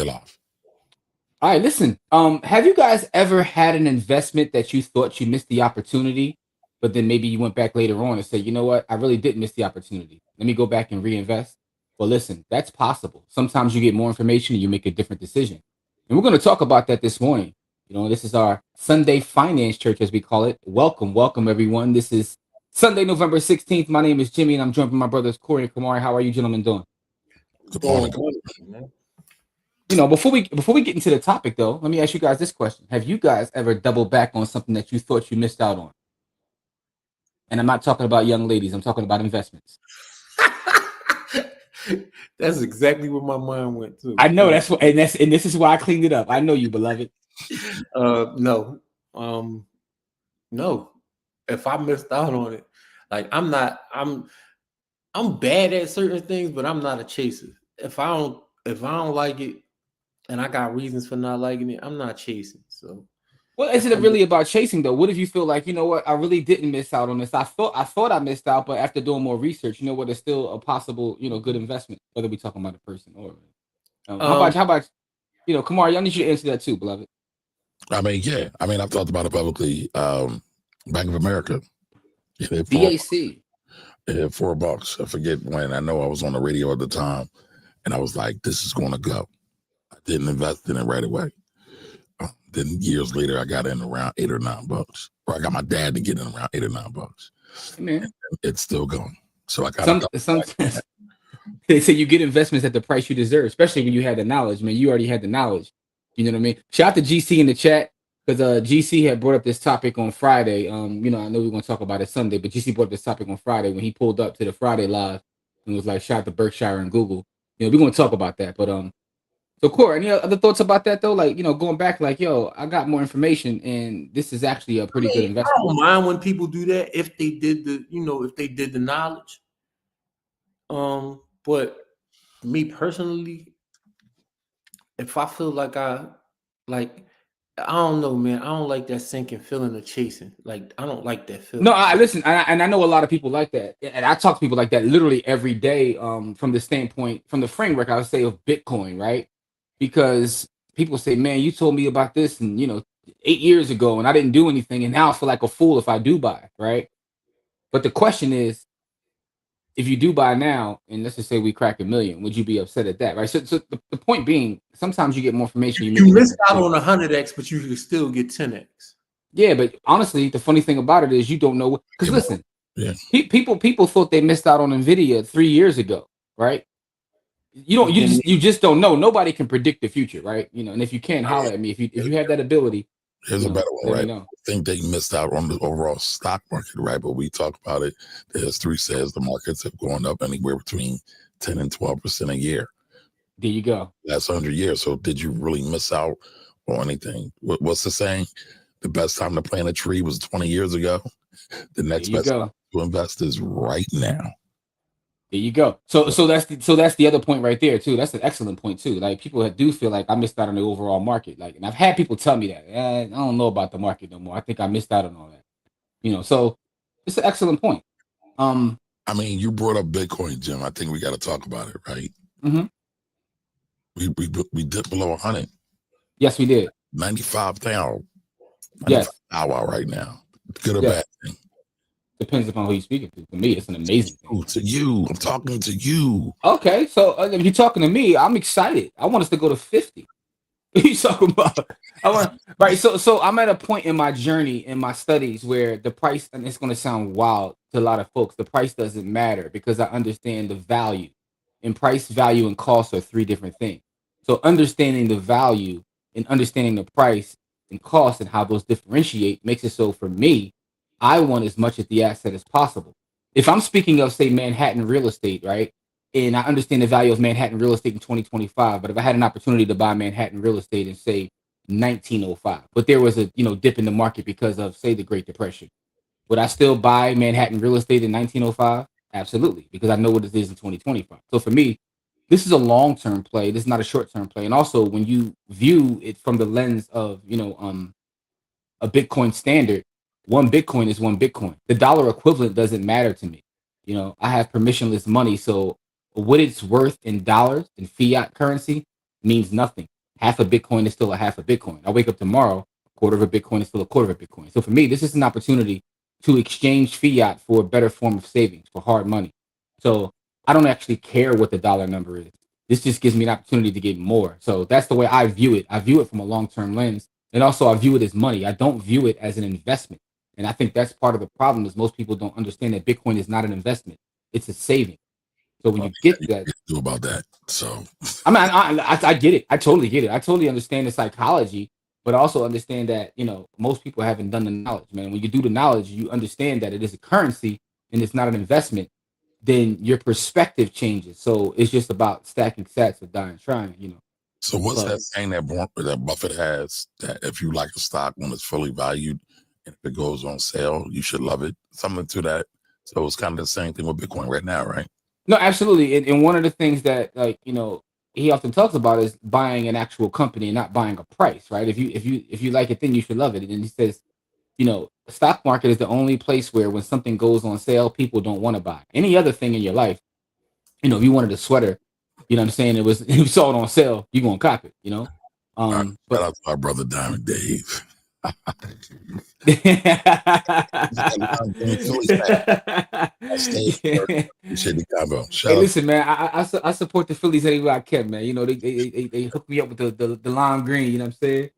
You're live. All right, listen. Have you guys ever had an investment that you thought you missed the opportunity, but then maybe you went back later on and said, you know what, I really did miss the opportunity. Let me go back and reinvest. Well, listen, that's possible. Sometimes you get more information and you make a different decision. And we're going to talk about that this morning. This is our Sunday Finance Church, as we call it. Welcome, everyone. This is Sunday, November 16th. My name is Jimmy, and I'm joined by my brothers Corey and Kamari. How are you gentlemen doing? Good morning. Before we get into the topic, though, let me ask you guys this question: have you guys ever doubled back on something that you thought you missed out on? And I'm not talking about young ladies; I'm talking about investments. That's exactly where my mind went to. I know that's what, and this is why I cleaned it up. I know you, beloved. No. If I missed out on it, like I'm bad at certain things, but I'm not a chaser. If I don't like it, and I got reasons for not liking it, I'm not chasing. So, well, is it really about chasing though? What if you feel like, you know what, I really didn't miss out on this? I thought I missed out, but after doing more research, you know what, it's still a possible, good investment. Whether we're talking about a person or how about Kamar? I need you to answer that too, beloved. I mean, yeah. I mean, I've talked about it publicly. Bank of America. BAC. It hit $4. I forget when. I know I was on the radio at the time, and I was like, "This is going to go." I didn't invest in it right away. Then years later, I got in around $8 or $9, or I got my dad to get in around $8 or $9. Man, it's still going. So I got sometimes they say you get investments at the price you deserve, especially when you had the knowledge. Man, you already had the knowledge. You know what I mean? Shout out to GC in the chat, because GC had brought up this topic on Friday. I know we're going to talk about it Sunday, but GC brought up this topic on Friday when he pulled up to the Friday live and was like, shout out to Berkshire and Google. We're going to talk about that. But so Corey, any other thoughts about that though? Like, going back, like, yo, I got more information, and this is actually a pretty good investment. I don't mind when people do that if they did the knowledge. But me personally, if I feel like I don't know, man. I don't like that sinking feeling of chasing. Like, I don't like that feeling. No, I listen, and I know a lot of people like that, and I talk to people like that literally every day. From the standpoint, from the framework, I would say, of Bitcoin, right? Because people say, "Man, you told me about this, and 8 years ago, and I didn't do anything, and now I feel like a fool if I do buy," right? But the question is, if you do buy now, and let's just say we crack 1 million, would you be upset at that, right? So the point being, sometimes you get more information. You missed out on 100x, but you can still get 10x. Yeah, but honestly, the funny thing about it is you don't know, because listen, people thought they missed out on Nvidia 3 years ago, right? You just don't know. Nobody can predict the future, right? And if you can, holler at me. If you have that ability. Here's a better one, right? I think they missed out on the overall stock market, right? But we talk about it. The history says the markets have gone up anywhere between 10 and 12% a year. There you go. That's 100 years. So did you really miss out on anything? What's the saying? The best time to plant a tree was 20 years ago. The next best time to invest is right now. There you go. So that's the other point right there too. That's an excellent point too. Like, people that do feel like I missed out on the overall market. Like, and I've had people tell me that I don't know about the market no more. I think I missed out on all that. So it's an excellent point. I mean, you brought up Bitcoin, Jim. I think we got to talk about it, right? Mm-hmm. We dipped below 100. Yes, we did. 95 down. Yes. Hour right now. Good or bad thing? Depends upon who you're speaking to. For me, it's an amazing thing. To you. I'm talking to you. Okay, so if you're talking to me, I'm excited. I want us to go to 50. What are you talking about? Right. So I'm at a point in my journey, in my studies, where the price, and it's going to sound wild to a lot of folks, the price doesn't matter, because I understand the value. And price, value, and cost are 3 different things. So understanding the value and understanding the price and cost and how those differentiate makes it so, for me, I want as much of the asset as possible. If I'm speaking of, say, Manhattan real estate, right? And I understand the value of Manhattan real estate in 2025, but if I had an opportunity to buy Manhattan real estate in, say, 1905, but there was a dip in the market because of, say, the Great Depression, would I still buy Manhattan real estate in 1905? Absolutely, because I know what it is in 2025. So for me, this is a long-term play. This is not a short-term play. And also, when you view it from the lens of a Bitcoin standard, 1 Bitcoin is 1 Bitcoin. The dollar equivalent doesn't matter to me. I have permissionless money, so what it's worth in dollars, in fiat currency, means nothing. Half a Bitcoin is still a half a Bitcoin. I wake up tomorrow, a quarter of a Bitcoin is still a quarter of a Bitcoin. So for me, this is an opportunity to exchange fiat for a better form of savings, for hard money. So I don't actually care what the dollar number is. This just gives me an opportunity to get more. So that's the way I view it. I view it from a long-term lens. And also I view it as money. I don't view it as an investment. And I think that's part of the problem is most people don't understand that Bitcoin is not an investment. It's a saving. So when you get that, do about that. So I mean, I get it. I totally get it. I totally understand the psychology, but I also understand that, most people haven't done the knowledge, man. When you do the knowledge, you understand that it is a currency and it's not an investment, then your perspective changes. So it's just about stacking sats or dying trying. So what's But that saying that Buffett has, that if you like a stock when it's fully valued and if it goes on sale, you should love it? Something to that. So it's kind of the same thing with Bitcoin right now, right? no, absolutely. And one of the things that he often talks about is buying an actual company and not buying a price, right? If you like it, then you should love it. And he says, the stock market is the only place where when something goes on sale, people don't want to buy. Any other thing in your life, if you wanted a sweater, you know what I'm saying, if you saw it on sale, you're gonna cop it, Shout But out to our brother Diamond Dave. Appreciate the combo. Hey, listen, man. I support the Phillies any way I can, man. They hook me up with the lime green. You know what I'm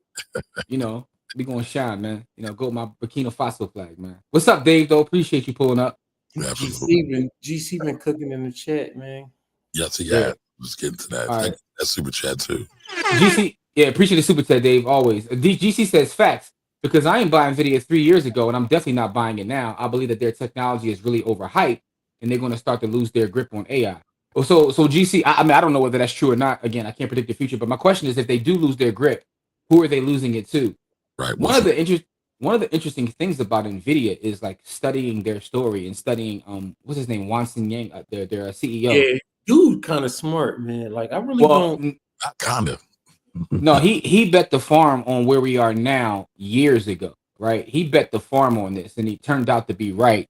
saying? We gonna shine, man. Go with my Burkina Faso flag, man. What's up, Dave? Though appreciate you pulling up. GC been cooking in the chat, man. Yes, yeah. Let's get into that. Right. That's super chat too. GC, yeah, appreciate the super chat, Dave. Always. GC says facts because I ain't buying Nvidia 3 years ago, and I'm definitely not buying it now. I believe that their technology is really overhyped, and they're going to start to lose their grip on AI. So GC, I mean, I don't know whether that's true or not. Again, I can't predict the future, but my question is, if they do lose their grip, who are they losing it to? Right. One of the interesting things about Nvidia is like studying their story and studying what's his name, Wanson Yang, their CEO. Yeah, dude, kind of smart, man. Like I really don't. Kind of. No, he bet the farm on where we are now years ago, right? He bet the farm on this, and he turned out to be right.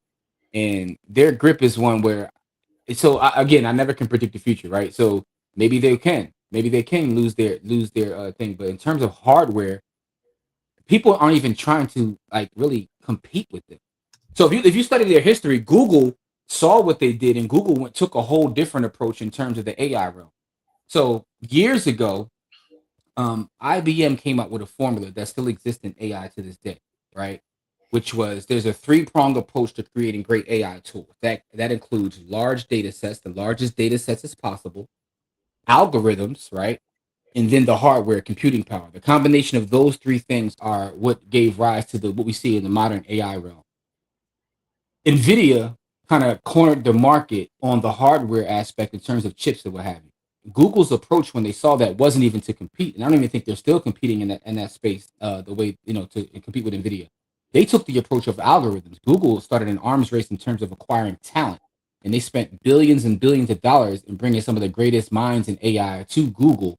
And their grip is one where, I never can predict the future, right? So maybe they can lose their thing, but in terms of hardware, people aren't even trying to like really compete with them. So if you study their history, Google saw what they did, and Google took a whole different approach in terms of the AI realm. So years ago, IBM came up with a formula that still exists in AI to this day, right? Which was there's a 3-pronged approach to creating great AI tools. That includes large data sets, the largest data sets as possible, algorithms, right? And then the hardware, computing power. The combination of those 3 things are what gave rise to what we see in the modern AI realm. NVIDIA kind of cornered the market on the hardware aspect in terms of chips and what have you. Google's approach when they saw that wasn't even to compete, and I don't even think they're still competing in that space the way to compete with NVIDIA. They took the approach of algorithms. Google started an arms race in terms of acquiring talent, and they spent billions and billions of dollars in bringing some of the greatest minds in AI to Google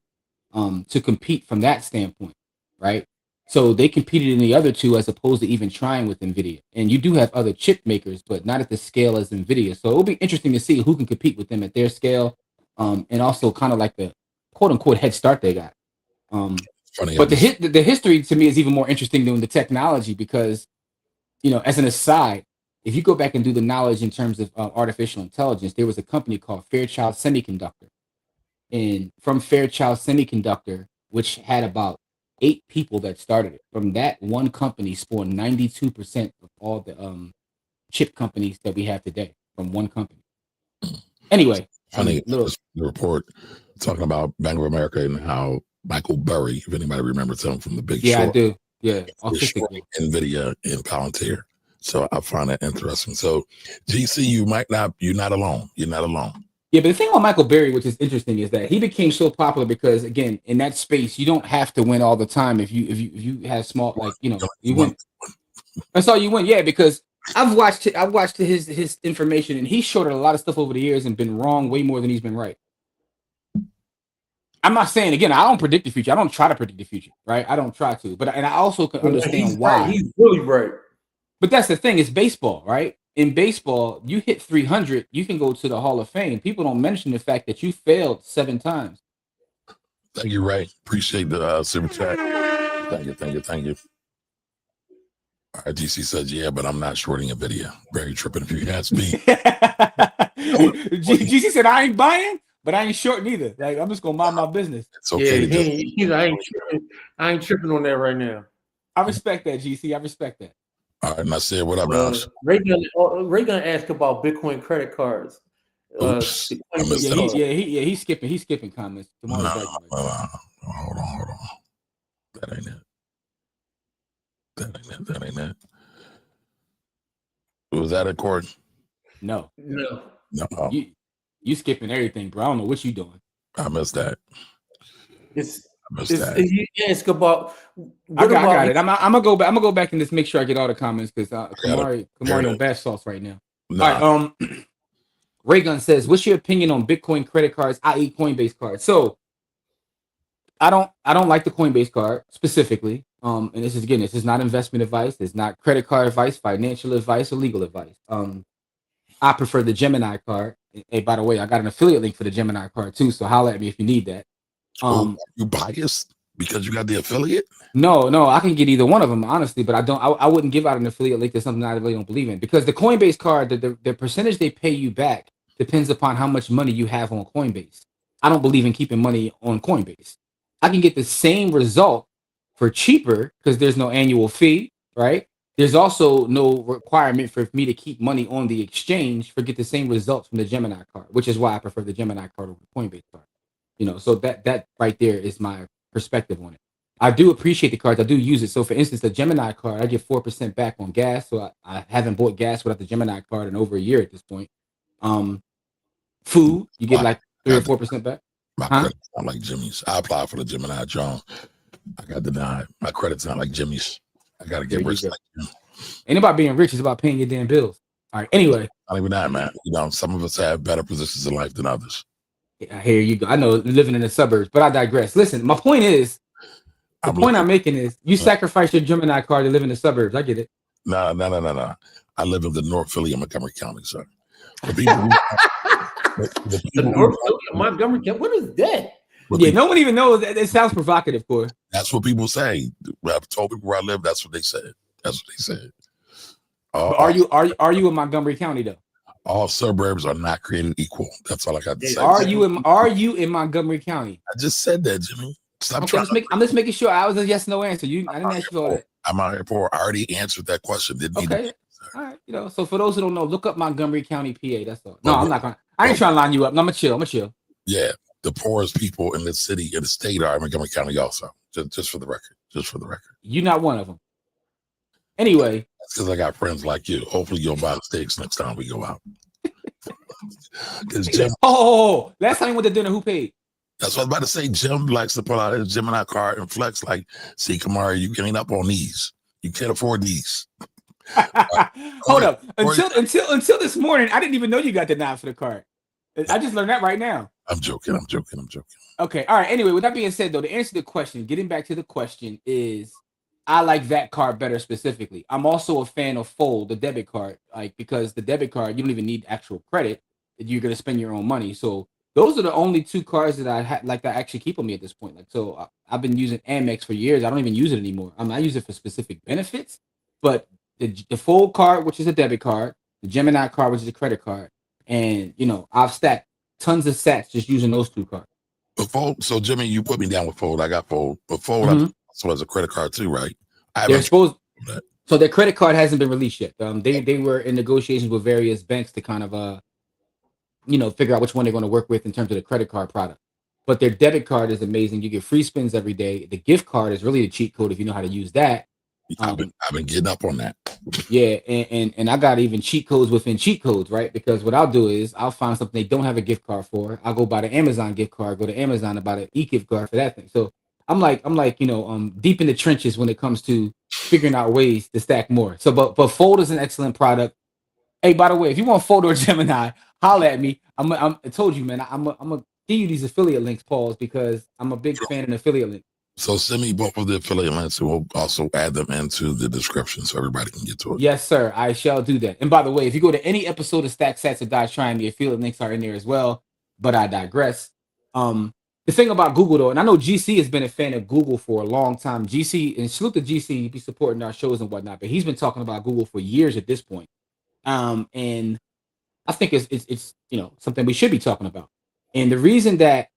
to compete from that standpoint, right? So they competed in the other 2 as opposed to even trying with NVIDIA. And you do have other chip makers, but not at the scale as NVIDIA. So it'll be interesting to see who can compete with them at their scale, and also kind of like the quote unquote head start they got. But the history to me is even more interesting than the technology because, as an aside, if you go back and do the knowledge in terms of artificial intelligence, there was a company called Fairchild Semiconductor. And from Fairchild Semiconductor, which had about 8 people that started it, from that one company spawned 92% of all the chip companies that we have today from one company. Anyway, funny the report talking about Bank of America and how Michael Burry, if anybody remembers him from The Big Short. Yeah, I do. Yeah, NVIDIA and Palantir. So I find that interesting. So GC, you're not alone. You're not alone. Yeah, but the thing about Michael Burry, which is interesting, is that he became so popular because, again, in that space, you don't have to win all the time. If you have small, like you win. That's all you win. Yeah, because I've watched his information, and he's shorted a lot of stuff over the years and been wrong way more than he's been right. I'm not saying, again, I don't predict the future. I don't try to predict the future, right? I don't try to, and I also can understand why. Right. He's really right. But that's the thing. It's baseball, right? In baseball, you hit 300, you can go to the Hall of Fame. People don't mention the fact that you failed 7 times. Thank you, Ray. Appreciate the super chat. Thank you. All right, DC says, yeah, but I'm not shorting a video. Very tripping if you ask me. GC said, I ain't buying, but I ain't shorting either. Like, I'm just going to mind my business. It's okay. I ain't tripping on that right now. I respect that, GC. I respect that. All right, and I said, what up, Josh? Ray gonna ask about Bitcoin credit cards. Oops, he's skipping comments. No, hold on. That ain't it. Was that a Cord? No. You skipping everything, bro. I don't know what you doing. I missed that. You ask about. I got it. I'm gonna go back. I'm gonna go back and just make sure I get all the comments because Kamari on bad sauce right now. Nah. All right. Raygun says, "What's your opinion on Bitcoin credit cards, i.e., Coinbase cards?" So, I don't like the Coinbase card specifically. And this is not investment advice. It's not credit card advice, financial advice, or legal advice. I prefer the Gemini card. Hey, by the way, I got an affiliate link for the Gemini card too. So holler at me if you need that. You biased because you got the affiliate? No, I can get either one of them, honestly, but I wouldn't give out an affiliate link to something I really don't believe in because the Coinbase card, the percentage they pay you back depends upon how much money you have on Coinbase. I don't believe in keeping money on Coinbase. I can get the same result for cheaper because there's no annual fee, right? There's also no requirement for me to keep money on the exchange for get the same results from the Gemini card, which is why I prefer the Gemini card over the Coinbase card. So that right there is my perspective on it. I do appreciate the cards. I do use it. So for instance, the Gemini card, I get 4% back on gas. So I haven't bought gas without the Gemini card in over a year at this point. Food, you get like 3 or 4% back. My credit's not like Jimmy's. I applied for the Gemini John. I got denied. My credit's not like Jimmy's. I got to get rich like him. Ain't about being rich. It's about paying your damn bills. All right. Anyway. Not even that, man. Some of us have better positions in life than others. Yeah, here you go. I know living in the suburbs, but I digress. Listen, my point is, I'm making is you sacrifice your Gemini card to live in the suburbs. I get it. No. I live in the North Philly of Montgomery County, sir. The people the North Philly of Montgomery County. What is that? No one even knows. It sounds provocative, Corey. That's what people say. I've told people where I live. That's what they said. Are you in Montgomery County though? All suburbs are not created equal. That's all I got to say. Are you in Montgomery County? I just said that, Jimmy. Stop trying. I'm just making sure. I was a yes no answer. I didn't ask you all that. I'm out here poor. I already answered that question. Didn't need to. All right. So for those who don't know, look up Montgomery County, PA. That's all. No, I'm not going. I ain't trying to line you up. No, I'm gonna chill. Yeah, the poorest people in the city, in the state, are in Montgomery County. Also, just for the record. You're not one of them. Anyway, that's because I got friends like you. Hopefully, you'll buy the steaks next time we go out. Last time we went to dinner, who paid? That's what I was about to say. Jim likes to pull out his Gemini card and flex like, see, Kamari, you ain't up on these. You can't afford these. Hold up. Until this morning, I didn't even know you got denied for the card. I just learned that right now. I'm joking. Okay. All right. Anyway, with that being said, though, to answer the question, getting back to the question is, I like that card better specifically. I'm also a fan of Fold, the debit card, because the debit card, you don't even need actual credit. You're going to spend your own money. So those are the only two cards that I actually keep on me at this point. I've been using Amex for years. I don't even use it anymore. I use it for specific benefits, but the Fold card, which is a debit card, the Gemini card, which is a credit card, and I've stacked tons of sats just using those two cards. But Fold, so Jimmy, you put me down with Fold. I got Fold, but Fold also has a credit card too, right? So their credit card hasn't been released yet. They were in negotiations with various banks to kind of figure out which one they're going to work with in terms of the credit card product. But their debit card is amazing. You get free spins every day. The gift card is really the cheat code if you know how to use that. I've been getting up on that. Yeah, and I got even cheat codes within cheat codes, right? Because what I'll do is I'll find something they don't have a gift card for. I'll go buy the Amazon gift card, go to Amazon and buy the e-gift card for that thing. So I'm deep in the trenches when it comes to figuring out ways to stack more. So, but Fold is an excellent product. Hey, by the way, if you want Fold or Gemini, holla at me. I told you, man. I'm gonna give you these affiliate links, Pauls, because I'm a big fan of an affiliate link. So send me both of the affiliate links, and we'll also add them into the description so everybody can get to it. Yes, sir. I shall do that. And by the way, if you go to any episode of Stack Sats or Die Trying, the affiliate links are in there as well. But I digress. The thing about Google though, and I know GC has been a fan of Google for a long time. GC, and salute to GC, he be supporting our shows and whatnot, but he's been talking about Google for years at this point. And I think it's something we should be talking about. And the reason that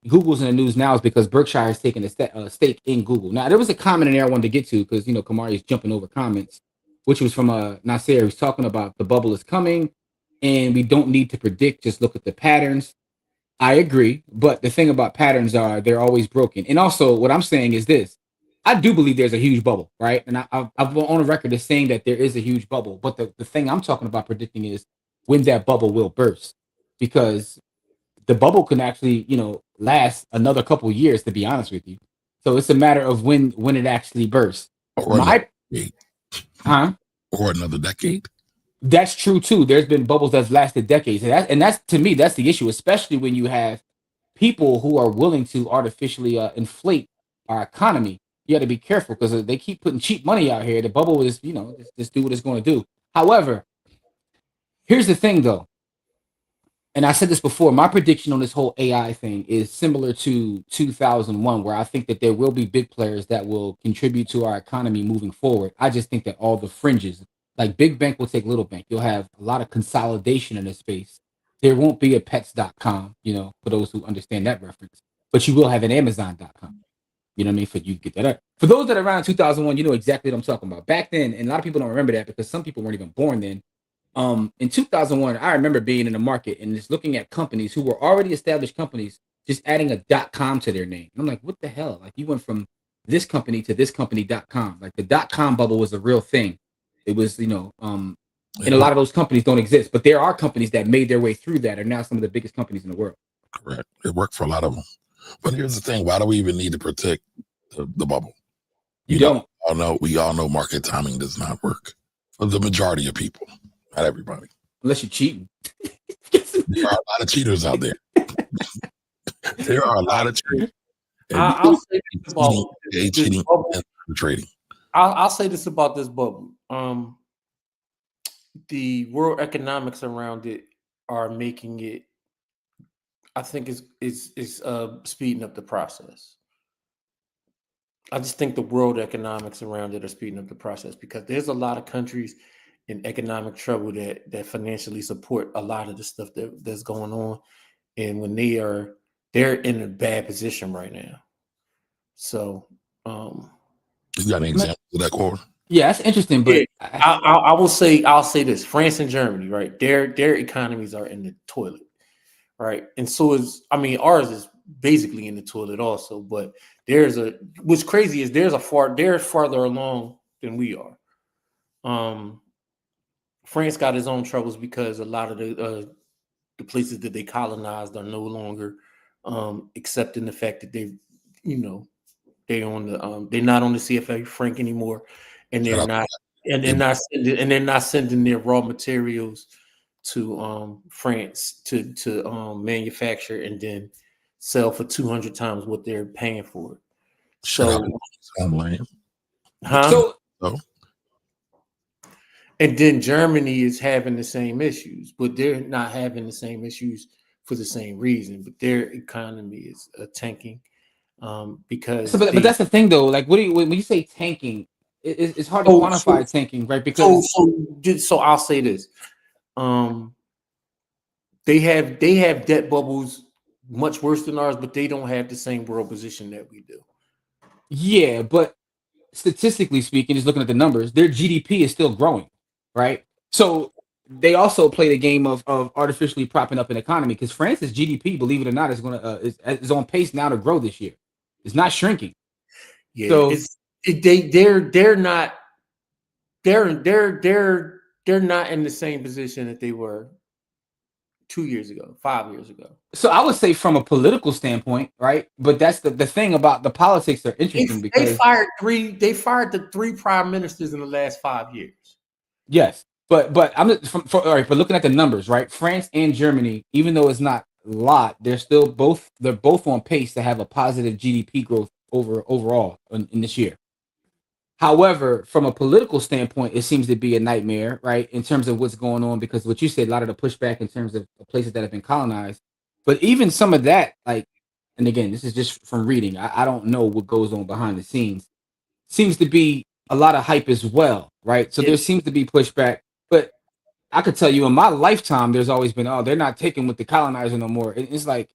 Google's in the news now is because Berkshire has taken a stake in Google. Now there was a comment in there I wanted to get to because Kamari is jumping over comments, which was from Nasser. He's talking about the bubble is coming, and we don't need to predict. Just look at the patterns. I agree, but the thing about patterns are they're always broken. And also, what I'm saying is this: I do believe there's a huge bubble, right? And I've on a record as saying that there is a huge bubble. But the thing I'm talking about predicting is when that bubble will burst, because the bubble can actually, last another couple of years. To be honest with you, so it's a matter of when it actually bursts. Or another decade. Or another decade. That's true too. There's been bubbles that's lasted decades, and that's to me that's the issue, especially when you have people who are willing to artificially inflate our economy. You got to be careful because they keep putting cheap money out here. The bubble is, just do what it's going to do. However, here's the thing though, and I said this before. My prediction on this whole AI thing is similar to 2001, where I think that there will be big players that will contribute to our economy moving forward. I just think that all the fringes. Like big bank will take little bank. You'll have a lot of consolidation in this space. There won't be a pets.com, for those who understand that reference. But you will have an Amazon.com. You know what I mean? For you to get that up. For those that are around 2001, you know exactly what I'm talking about. Back then, and a lot of people don't remember that because some people weren't even born then. In 2001, I remember being in the market and just looking at companies who were already established companies, just adding a .com to their name. And I'm like, what the hell? Like you went from this company to this company.com. Like the .com bubble was a real thing. It was, and a lot of those companies don't exist, but there are companies that made their way through that are now some of the biggest companies in the world. Correct. It worked for a lot of them. But here's the thing: why do we even need to protect the bubble? You don't. We all know market timing does not work for the majority of people, not everybody. Unless you're cheating. There are a lot of cheaters out there. There are a lot of cheaters. I'll say this about cheating and trading. I'll say this about this bubble. The world economics around it are making it. I think is speeding up the process. I just think the world economics around it are speeding up the process because there's a lot of countries in economic trouble that financially support a lot of the stuff that's going on, and when they're in a bad position right now. So, you got an example of that, Corey? Yeah, that's interesting. But I'll say this: France and Germany, right? Their economies are in the toilet, right? And so ours is basically in the toilet also. But what's crazy is they're farther along than we are. France got its own troubles because a lot of the places that they colonized are no longer accepting the fact that they're not on the CFA franc anymore, and they're not sending their raw materials to France to manufacture and then sell for 200 times what they're paying for it. So, and then Germany is having the same issues, but they're not having the same issues for the same reason. But their economy is tanking because. But that's the thing, though. Like, when you say tanking, it's hard to quantify tanking, right? Because so I'll say this: they have debt bubbles much worse than ours, but they don't have the same world position that we do. Yeah, but statistically speaking, just looking at the numbers, their GDP is still growing, right? So they also play the game of artificially propping up an economy because France's GDP, believe it or not, is on pace now to grow this year. It's not shrinking. Yeah, so they're not in the same position that they were 2 years ago, 5 years ago. So I would say from a political standpoint, right? But that's the thing about the politics are interesting because they fired the three prime ministers in the last 5 years. Yes, but I'm for looking at the numbers, right? France and Germany, even though it's not a lot, they're both on pace to have a positive GDP growth overall in this year. However, from a political standpoint, it seems to be a nightmare, right? In terms of what's going on, because what you said, a lot of the pushback in terms of the places that have been colonized. But even some of that, like and again, this is just from reading. I don't know what goes on behind the scenes. Seems to be a lot of hype as well, right? So there Yes. seems to be pushback, but I could tell you in my lifetime, there's always been, oh, they're not taking with the colonizer no more. It's like,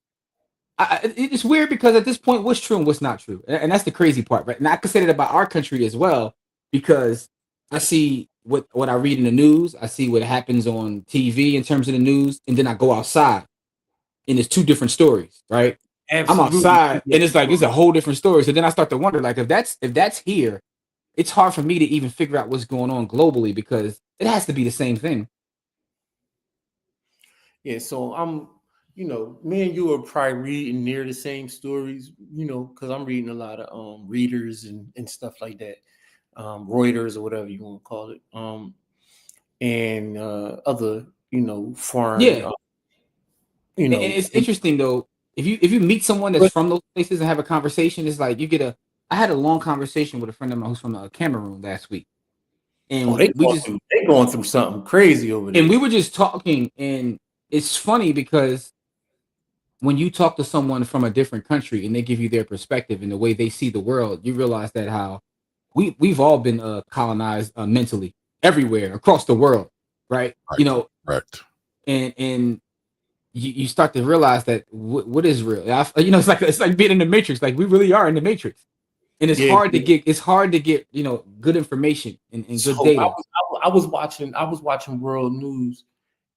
it's weird because at this point, what's true and what's not true, and that's the crazy part, right? And I could say that about our country as well, because I see what I read in the news, I see what happens on TV in terms of the news, and then I go outside, and it's two different stories, right? I'm Absolutely. outside, and it's like it's a whole different story. So then I start to wonder, like, if that's here, it's hard for me to even figure out what's going on globally because it has to be the same thing. Yeah, so me and you are probably reading near the same stories, because I'm reading a lot of readers and stuff like that, Reuters or whatever you want to call it, and other foreign. Yeah. And it's interesting though. If you meet someone that's from those places and have a conversation, it's like I had a long conversation with a friend of mine who's from Cameroon last week, and they going through something crazy over there. And we were just talking, and it's funny because when you talk to someone from a different country and they give you their perspective and the way they see the world, you realize that how we've all been colonized mentally everywhere across the world, right? Correct. And you start to realize that what is real. It's like being in the Matrix. Like we really are in the Matrix, and it's hard to get good information and good data. I was watching World News,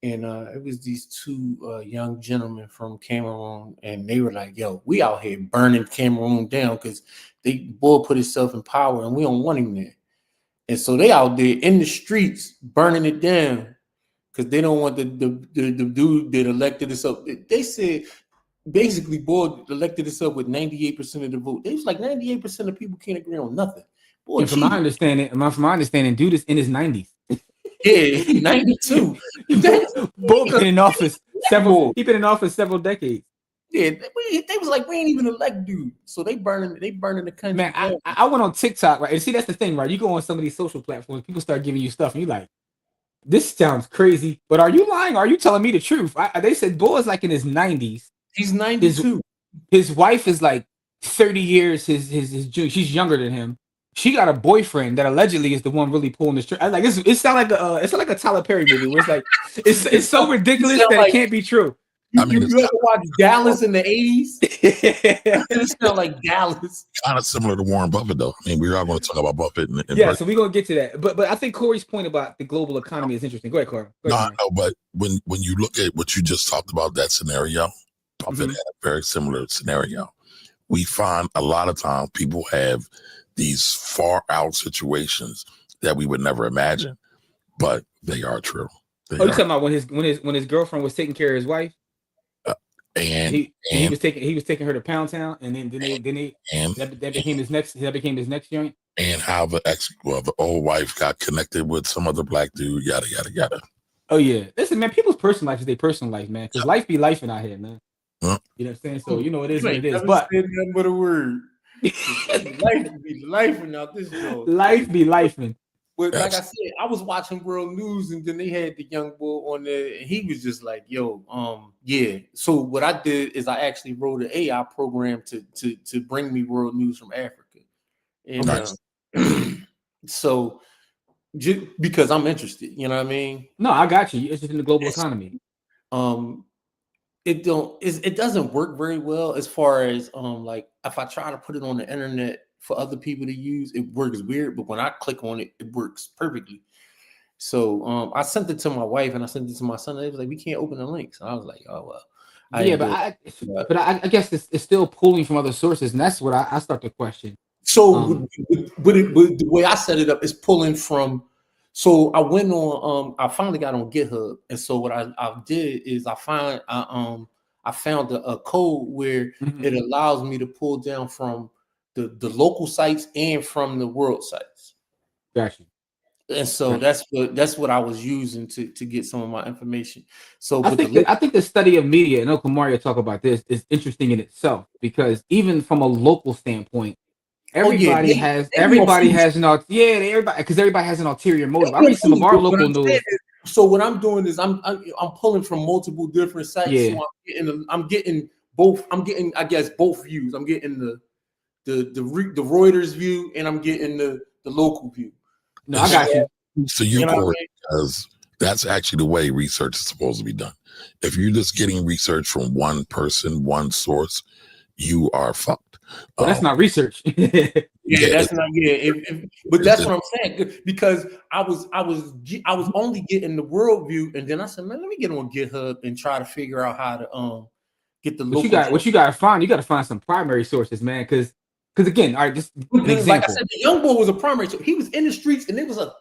and it was these two young gentlemen from Cameroon, and they were like, "Yo, we out here burning Cameroon down because the boy put himself in power, and we don't want him there." And so they out there in the streets burning it down because they don't want the dude that elected us up. They said basically, boy elected us up with 98% of the vote. They was like 98% of people can't agree on nothing. Boy, from my understanding, dude is in his 90s. Yeah, 92. Bull been in office several decades. Yeah, they was like, we ain't even elect dude. So they burning the country. Man, I went on TikTok, right? And see, that's the thing, right? You go on some of these social platforms, people start giving you stuff, and you're like, this sounds crazy, but are you lying? Are you telling me the truth? They said Bull is like in his 90s. He's 92. His wife is like 30 years his junior. She's younger than him. She got a boyfriend that allegedly is the one really pulling the string. Like it sounds like a Tyler Perry movie where it's like it's so ridiculous that it can't be true. You ever watch Dallas in the 80s? It sounds like Dallas. Kind of similar to Warren Buffett, though. I mean, we're all going to talk about Buffett. So we're going to get to that. But I think Corey's point about the global economy is interesting. Go ahead, Corey. No, but when you look at what you just talked about, that scenario, Buffett had a very similar scenario. We find a lot of times people have these far out situations that we would never imagine, but they are true. You talking about when his girlfriend was taking care of his wife? And he was taking her to Pound Town, and then that became his next joint. And how the old wife got connected with some other black dude, yada yada yada. Oh yeah, listen, man. People's personal life is their personal life, man. Because life be lifing out here, man. You know what I'm saying? So it is what it is. But nothing but a word. Life be lifing out this show. Life be lifing. But like I said, I was watching World News, and then they had the young boy on there, and he was just like, "Yo, yeah." So what I did is I actually wrote an AI program to bring me World News from Africa, and so just because I'm interested, you know what I mean? No, I got you. You're interested in the global economy. It doesn't work very well as far as like if I try to put it on the internet for other people to use, it works weird, but when I click on it, it works perfectly. So I sent it to my wife and I sent it to my son. They was like, we can't open the links. And I was like, oh well. I guess it's still pulling from other sources, and that's what I start to question. So, but the way I set it up is pulling from. So I went on. I finally got on GitHub, and so what I did is I found a code where it allows me to pull down from the local sites and from the world sites. Gotcha. And so that's what I was using to get some of my information. So I think the study of media, and Kamaria talk about this, is interesting in itself because even from a local standpoint, everybody has an ulterior motive. I read some of our local news. So what I'm doing is I'm pulling from multiple different sites. Yeah. So I'm getting both. I'm getting, I guess, both views. I'm getting the Reuters view, and I'm getting the local view. No, I got you. So you, You know what I Corey, mean? because that's actually the way research is supposed to be done. If you're just getting research from one person, one source, you are fucked. Well, that's not research. Yeah, that's not. Yeah, but that's what I'm saying, because I was only getting the world view, and then I said, man, let me get on GitHub and try to figure out how to get the local. What you got to find? You got to find some primary sources, man. Because again, all right, just an example. Like I said, the young boy was a primary. So he was in the streets, and it was a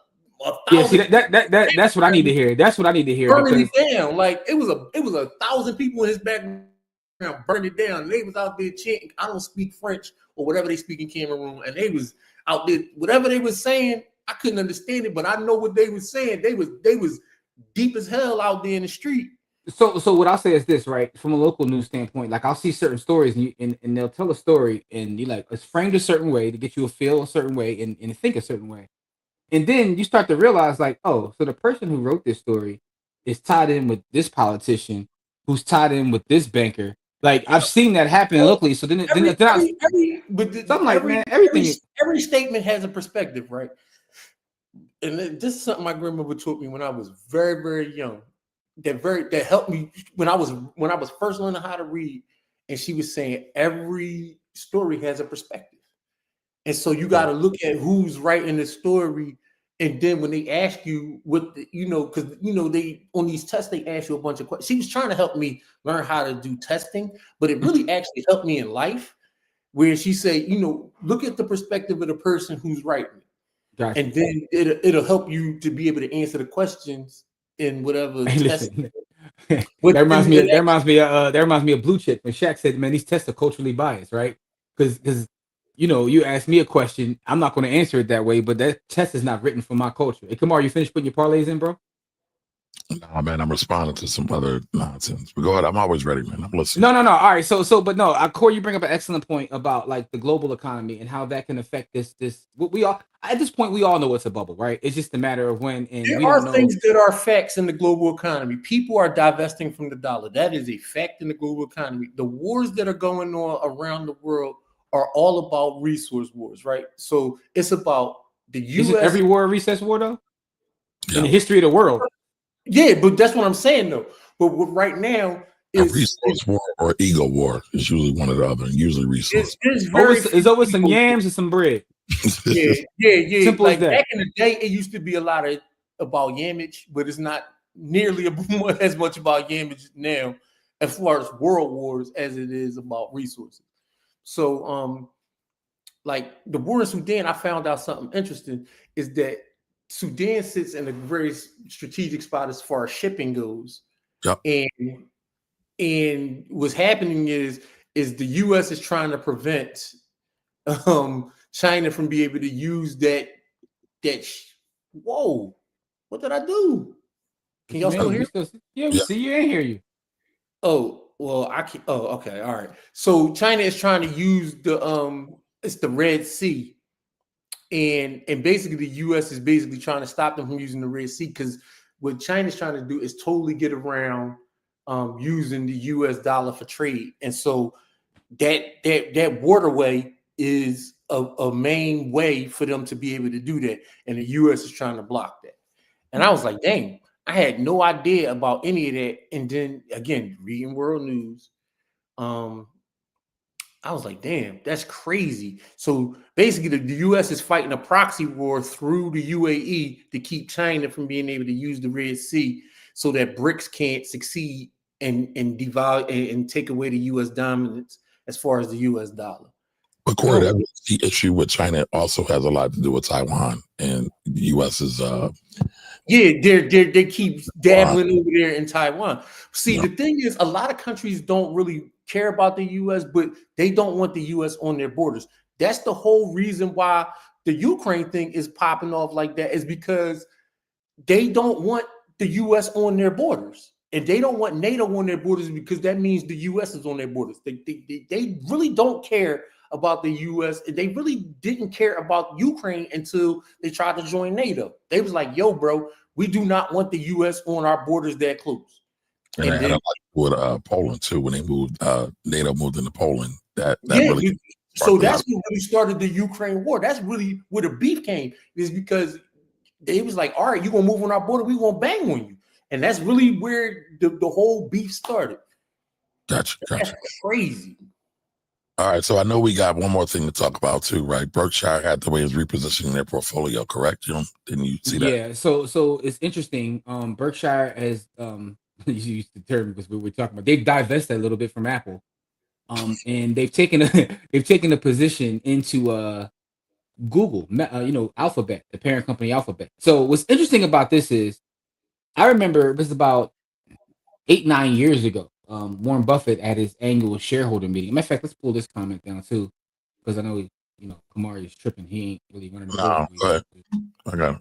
yeah. See, that's what I need to hear. That's what I need to hear. Burning it down, like it was a 1,000 people in his background burning it down. They was out there chanting, I don't speak French or whatever they speak in Cameroon, and they was out there, whatever they was saying, I couldn't understand it, but I know what they was saying. They was deep as hell out there in the street. So what I'll say is this, right? From a local news standpoint, like I'll see certain stories and they'll tell a story and you like it's framed a certain way to get you to feel a certain way and think a certain way. And then you start to realize, like, oh, so the person who wrote this story is tied in with this politician, who's tied in with this banker. Like I've seen that happen locally. So then every statement has a perspective, right? And this is something my grandmother taught me when I was very, very young. That helped me when I was first learning how to read. And she was saying every story has a perspective, and so you got to look at who's writing the story. And then when they ask you what because they on these tests they ask you a bunch of questions. She was trying to help me learn how to do testing, but it really actually helped me in life. Where she said, look at the perspective of the person who's writing, gotcha. And then it'll help you to be able to answer the questions in whatever. Hey, listen, that reminds me of Blue Chip when Shaq said, "Man, these tests are culturally biased, right? Because." You ask me a question, I'm not going to answer it that way, but that test is not written for my culture. Hey, Kamar, you finished putting your parlays in, bro? Nah, man, I'm responding to some other nonsense. But go ahead, I'm always ready, man. I'm listening. No. All right, but no, Corey, you bring up an excellent point about like the global economy and how that can affect this. We all at this point we all know it's a bubble, right? It's just a matter of when. And there are things that are facts in the global economy. People are divesting from the dollar. That is a fact in the global economy. The wars that are going on around the world are all about resource wars, right? So it's about the U.S. Isn't every war a recess war, though? Yeah. In the history of the world. Yeah, but that's what I'm saying, though. But right now is a resource war or ego war. It's usually one or the other. Usually resource. It's always some yams and some bread. Yeah. Simple like as that. Back in the day, it used to be a lot about yamage, but it's not nearly as much about yamage now, as far as world wars, as it is about resources. So, like the war in Sudan, I found out something interesting is that Sudan sits in a very strategic spot as far as shipping goes. Yep. And what's happening is the U.S. is trying to prevent China from being able to use that. Whoa, what did I do? Can y'all still hear? Yeah, we see you and hear you. Oh. Well, I can't. Oh, okay, all right. So China is trying to use it's the Red Sea, and basically the U.S. is basically trying to stop them from using the Red Sea because what China's trying to do is totally get around using the U.S. dollar for trade, and so that waterway is a main way for them to be able to do that, and the U.S. is trying to block that. And I was like, dang. I had no idea about any of that. And then again, reading world news, I was like, damn, that's crazy. So basically the US is fighting a proxy war through the UAE to keep China from being able to use the Red Sea so that BRICS can't succeed and devalue and take away the US dominance as far as the US dollar. But Corey, the issue with China also has a lot to do with Taiwan, and the U.S. is they keep dabbling over there in Taiwan. See, the thing is, a lot of countries don't really care about the U.S., but they don't want the U.S. on their borders. That's the whole reason why the Ukraine thing is popping off like that, is because they don't want the U.S. on their borders. And they don't want NATO on their borders because that means the U.S. is on their borders. They really don't care about the U.S. They really didn't care about Ukraine until they tried to join NATO. They was like, yo, bro, we do not want the U.S. on our borders that close. And they had with Poland too when they moved. NATO moved into Poland. That Yeah, really. so that's what really started the Ukraine war. That's really where the beef came, is because they was like, all right, you're gonna move on our border, we're gonna bang on you. And that's really where the whole beef started. Gotcha. That's crazy. All right, so I know we got one more thing to talk about too, right? Berkshire Hathaway is repositioning their portfolio, correct, Jim? Didn't you see that? Yeah, so it's interesting. Berkshire has you used the term because we were talking about, they've divested a little bit from Apple. And they've taken a position into Google, Alphabet, the parent company Alphabet. So what's interesting about this is, I remember it was about 8-9 years ago. Warren Buffett at his annual shareholder meeting. Matter of fact, let's pull this comment down too, because I know Kamari is tripping. He ain't really running the No, go ahead. I got it.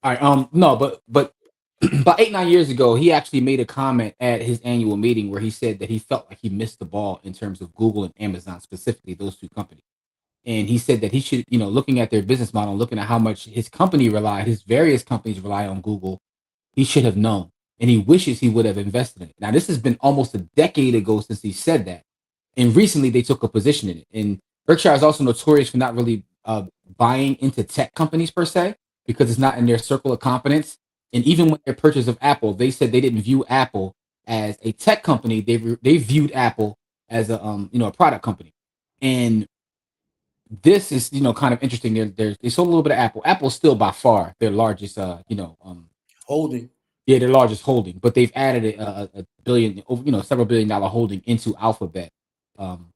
All right. No, but about 8-9 years ago, he actually made a comment at his annual meeting where he said that he felt like he missed the ball in terms of Google and Amazon, specifically those two companies. And he said that he should, looking at their business model, looking at how much his various companies rely on Google, he should have known. And he wishes he would have invested in it. Now, this has been almost a decade ago since he said that. And recently they took a position in it. And Berkshire is also notorious for not really buying into tech companies per se, because it's not in their circle of competence. And even with their purchase of Apple, they said they didn't view Apple as a tech company. They viewed Apple as a product company. And this is kind of interesting. They sold a little bit of Apple. Apple's still by far their largest holding. Yeah, their largest holding, but they've added a billion, several $1 billion holding into Alphabet,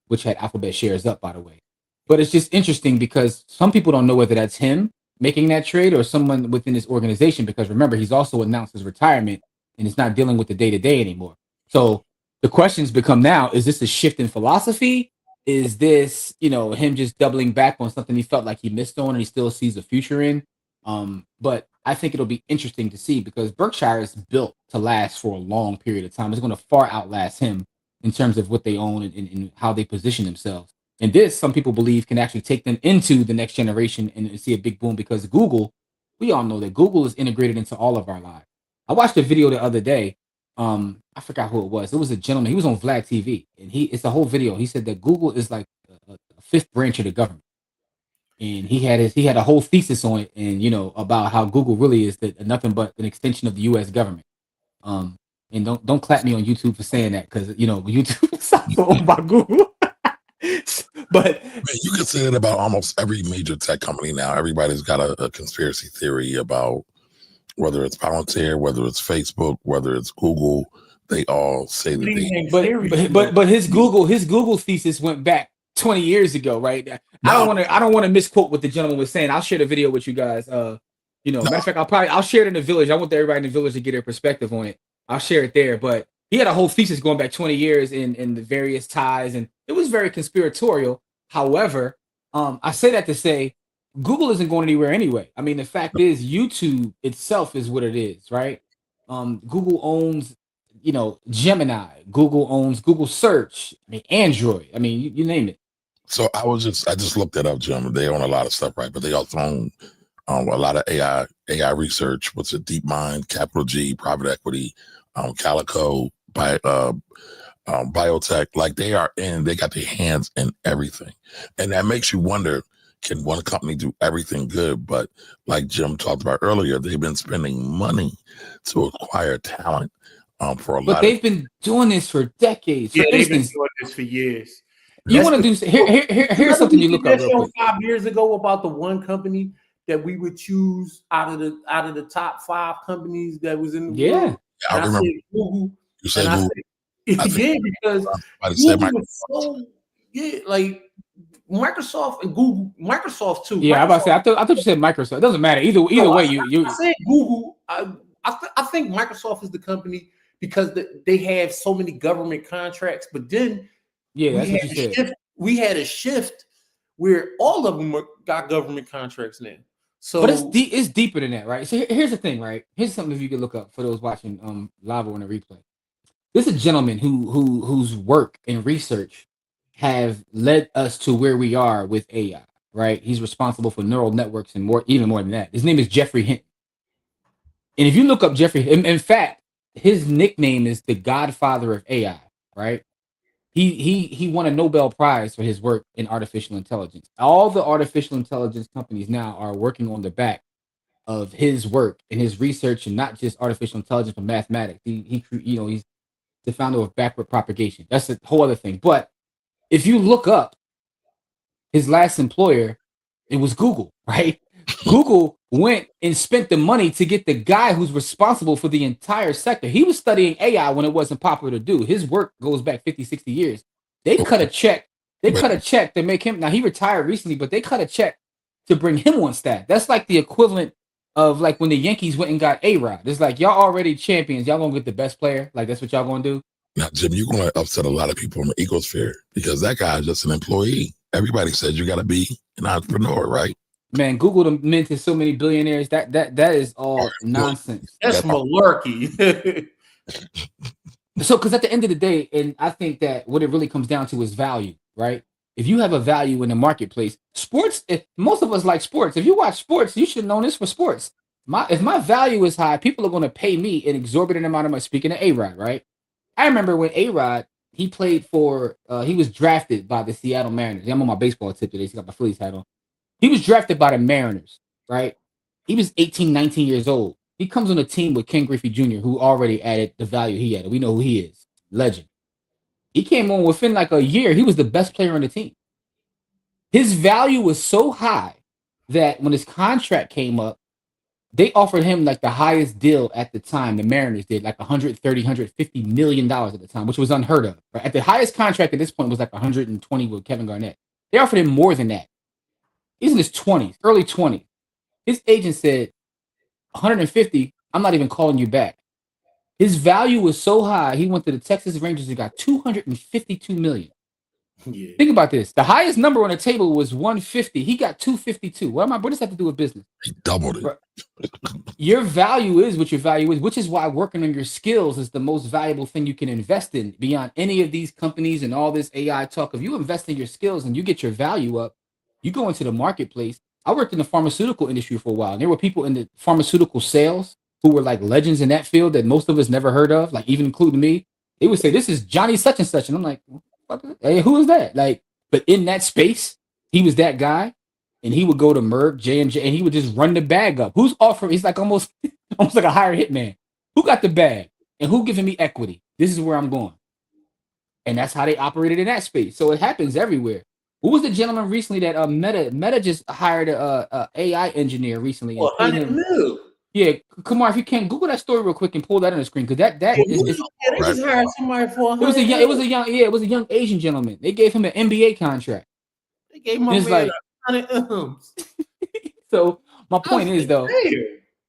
which had Alphabet shares up, by the way. But it's just interesting because some people don't know whether that's him making that trade or someone within his organization, because remember, he's also announced his retirement and is not dealing with the day-to-day anymore. So the questions become now, is this a shift in philosophy? Is this, him just doubling back on something he felt like he missed on and he still sees a future in? But I think it'll be interesting to see, because Berkshire is built to last for a long period of time. It's going to far outlast him in terms of what they own and how they position themselves. And this, some people believe, can actually take them into the next generation and see a big boom, because Google, we all know that Google is integrated into all of our lives. I watched a video the other day. I forgot who it was. It was a gentleman. He was on Vlad TV, and it's a whole video. He said that Google is like a fifth branch of the government. And he had a whole thesis on it, and about how Google really is nothing but an extension of the U.S. government. And don't clap me on YouTube for saying that, because YouTube is also owned by Google. But you can say that about almost every major tech company now. Everybody's got a conspiracy theory about whether it's Palantir, whether it's Facebook, whether it's Google. They all say that they. But his Google thesis went back 20 years ago, right? No. I don't want to misquote what the gentleman was saying. I'll share the video with you guys. Matter of fact, I'll share it in the village. I want everybody in the village to get their perspective on it. I'll share it there. But he had a whole thesis going back 20 years in the various ties, and it was very conspiratorial. However, I say that to say Google isn't going anywhere anyway. I mean, the fact is, YouTube itself is what it is, right? Google owns, Gemini. Google owns Google Search. I mean, Android. I mean, you name it. So I just looked it up, Jim. They own a lot of stuff, right? But they also own a lot of AI research. What's it? DeepMind, Capital G, private equity, Calico, biotech. Like they got their hands in everything, and that makes you wonder: can one company do everything good? But like Jim talked about earlier, they've been spending money to acquire talent for a lot. But they've been doing this for decades. Yeah, they've been doing this for years. You want to do here's something you look up real quick. 5 years ago about the one company that we would choose out of the top 5 companies that was in the world. I remember Google. You said Google. Because Google was like Microsoft and Google, Microsoft too. Yeah, Microsoft. I about to say. I thought you said Microsoft. It doesn't matter either way. You. I said Google. I think Microsoft is the company because they have so many government contracts. But then, that's what you said. We had a shift where all of them got government contracts now. So, but it's deeper than that, right? So here's the thing, right? Here's something if you could look up for those watching live or on the replay. This is a gentleman whose work and research have led us to where we are with AI, right? He's responsible for neural networks and even more than that. His name is Jeffrey Hinton. And if you look up Jeffrey, in fact, his nickname is the Godfather of AI, right? He won a Nobel Prize for his work in artificial intelligence. All the artificial intelligence companies now are working on the back of his work and his research, and not just artificial intelligence but mathematics. He's the founder of backward propagation. That's a whole other thing. But if you look up his last employer, it was Google, right? Google went and spent the money to get the guy who's responsible for the entire sector. He was studying AI when it wasn't popular to do. His work goes back 50, 60 years. They cut a check. They cut a check to make him. Now, he retired recently, but they cut a check to bring him on staff. That's like the equivalent of like when the Yankees went and got A-Rod. It's like, y'all already champions. Y'all gonna get the best player. Like, that's what y'all gonna do. Now, Jim, you're going to upset a lot of people in the ecosphere because that guy is just an employee. Everybody says you got to be an entrepreneur, right? Man, Google them minted so many billionaires. That is all nonsense. That's malarkey. So, because at the end of the day, and I think that what it really comes down to is value, right? If you have a value in the marketplace, sports, most of us like sports. If you watch sports, you should have known this for sports. If my value is high, people are going to pay me an exorbitant amount of money. Speaking of A-Rod, right? I remember when A-Rod, he played for, he was drafted by the Seattle Mariners. I'm on my baseball tip today. So I got my Phillies hat on. He was drafted by the Mariners, right? He was 18, 19 years old. He comes on a team with Ken Griffey Jr., who already added the value he added. We know who he is. Legend. He came on within like a year. He was the best player on the team. His value was so high that when his contract came up, they offered him like the highest deal at the time. The Mariners did like $150 million at the time, which was unheard of. Right? At the highest contract at this point was like 120 with Kevin Garnett. They offered him more than that. He's in his 20s, early 20s. His agent said, 150, I'm not even calling you back. His value was so high, he went to the Texas Rangers and got $252 million. Yeah. Think about this. The highest number on the table was 150. He got 252. What does that have to do with business? He doubled it. Your value is what your value is, which is why working on your skills is the most valuable thing you can invest in beyond any of these companies and all this AI talk. If you invest in your skills and you get your value up, you go into the marketplace. I worked in the pharmaceutical industry for a while. And there were people in the pharmaceutical sales who were like legends in that field that most of us never heard of, like even including me. They would say, this is Johnny such and such. And I'm like, hey, who is that? Like, but in that space, he was that guy. And he would go to Merck, J&J, and he would just run the bag up. Who's offering? He's like almost like a hired hitman. Who got the bag? And who giving me equity? This is where I'm going. And that's how they operated in that space. So it happens everywhere. Who was the gentleman recently that Meta just hired a AI engineer recently? Well, yeah, Kumar, if you can Google that story real quick and pull that on the screen, because that they just hired somebody for it was a young Asian gentleman. They gave him an NBA contract. They gave him like So my point is though,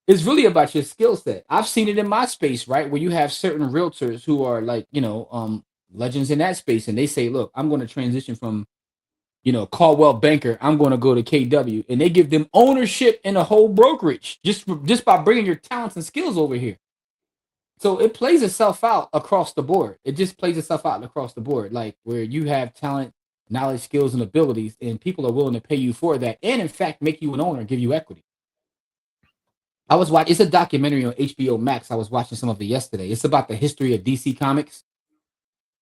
it's really about your skill set. I've seen it in my space, right, where you have certain realtors who are like, legends in that space, and they say, look, I'm going to transition from Caldwell Banker, I'm going to go to KW, and they give them ownership in a whole brokerage just by bringing your talents and skills over here. So it plays itself out across the board. It just plays itself out across the board, like where you have talent, knowledge, skills, and abilities, and people are willing to pay you for that, and in fact, make you an owner and give you equity. I was watching. It's a documentary on HBO Max. I was watching some of it yesterday. It's about the history of DC Comics.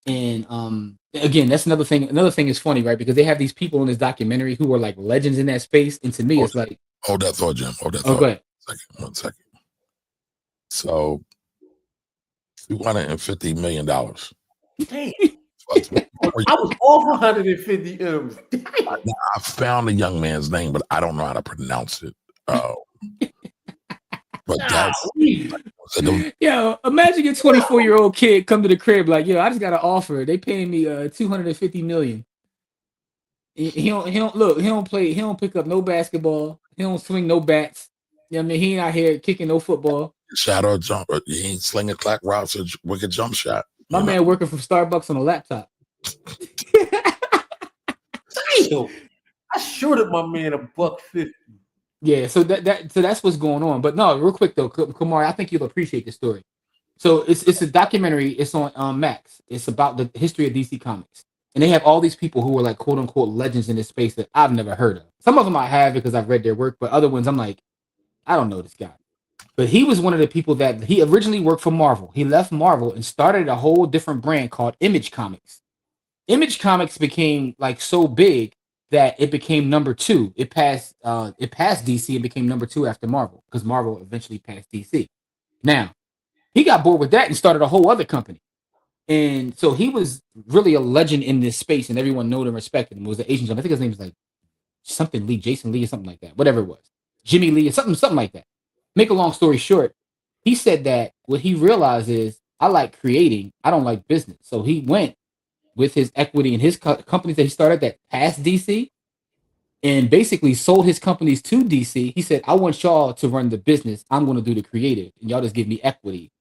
And again, that's another thing. Another thing is funny, right? Because they have these people in this documentary who are like legends in that space. And to me, it's like, hold that thought, Jim. Hold that thought. Go ahead. One second. So $250 million. Damn. I was off 150 M's. I found the young man's name, but I don't know how to pronounce it. But that's yo, imagine your 24-year-old kid come to the crib like, yo, I just got an offer. They paying me $250 million. He don't play, he don't pick up no basketball, he don't swing no bats. You know what I mean? He ain't out here kicking no football. Shadow jumper, he ain't slinging clock routes or wicked jump shot. My man working from Starbucks on a laptop. Damn. I shorted my man $150. Yeah, so that's what's going on. But no, real quick though, Kumar, I think you'll appreciate this story. So it's a documentary. It's on Max. It's about the history of DC Comics, and they have all these people who are like quote unquote legends in this space that I've never heard of. Some of them I have because I've read their work, but other ones I'm like, I don't know this guy. But he was one of the people that he originally worked for Marvel. He left Marvel and started a whole different brand called Image Comics. Image Comics became like so big that it became number two. It passed DC and became number two after Marvel because Marvel eventually passed DC. Now he got bored with that and started a whole other company. And so he was really a legend in this space, and everyone knew and respected him. It was the Asian gentleman. I think his name was like something Lee, Jason Lee, or something like that. Whatever it was, Jimmy Lee, or something like that. Make a long story short, he said that what he realized is I like creating, I don't like business. So he went with his equity in his companies that he started that passed DC, and basically sold his companies to DC. He said, I want y'all to run the business. I'm going to do the creative, and y'all just give me equity.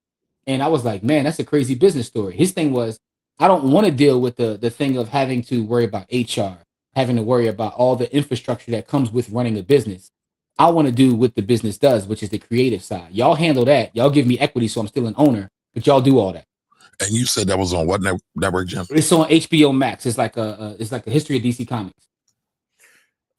And I was like, man, that's a crazy business story. His thing was, I don't want to deal with the thing of having to worry about HR, having to worry about all the infrastructure that comes with running a business. I want to do what the business does, which is the creative side. Y'all handle that. Y'all give me equity, so I'm still an owner, but y'all do all that. And you said that was on what network, Jim? It's on HBO Max. It's like a history of DC Comics.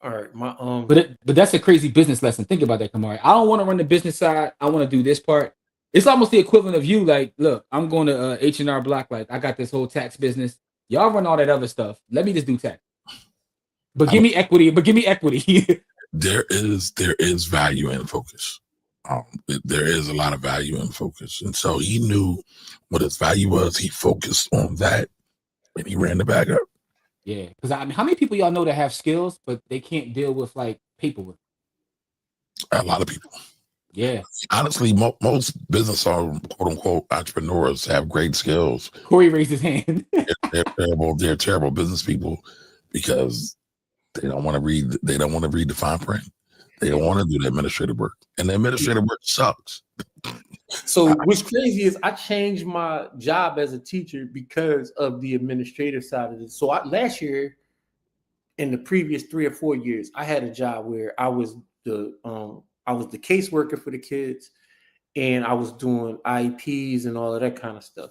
All right, but that's a crazy business lesson. Think about that, Kamari. I don't want to run the business side. I want to do this part. It's almost the equivalent of you, like, look, I'm going to H&R Block. Like, I got this whole tax business. Y'all run all that other stuff. Let me just do tax. But give me equity. There is value in focus. There is a lot of value in focus. And so he knew what his value was. He focused on that, and he ran the bag up. Yeah. Because, I mean, how many people y'all know that have skills, but they can't deal with, like, paperwork? A lot of people. Yeah. Honestly, most business or quote unquote entrepreneurs have great skills. Corey raised his hand. they're terrible. They're terrible business people because they don't want to read. They don't want to read the fine print. They don't want to do the administrative work, and the administrative work sucks. So what's crazy is I changed my job as a teacher because of the administrative side of it. So last year, in the previous 3 or 4 years, I had a job where I was the caseworker for the kids, and I was doing IEPs and all of that kind of stuff.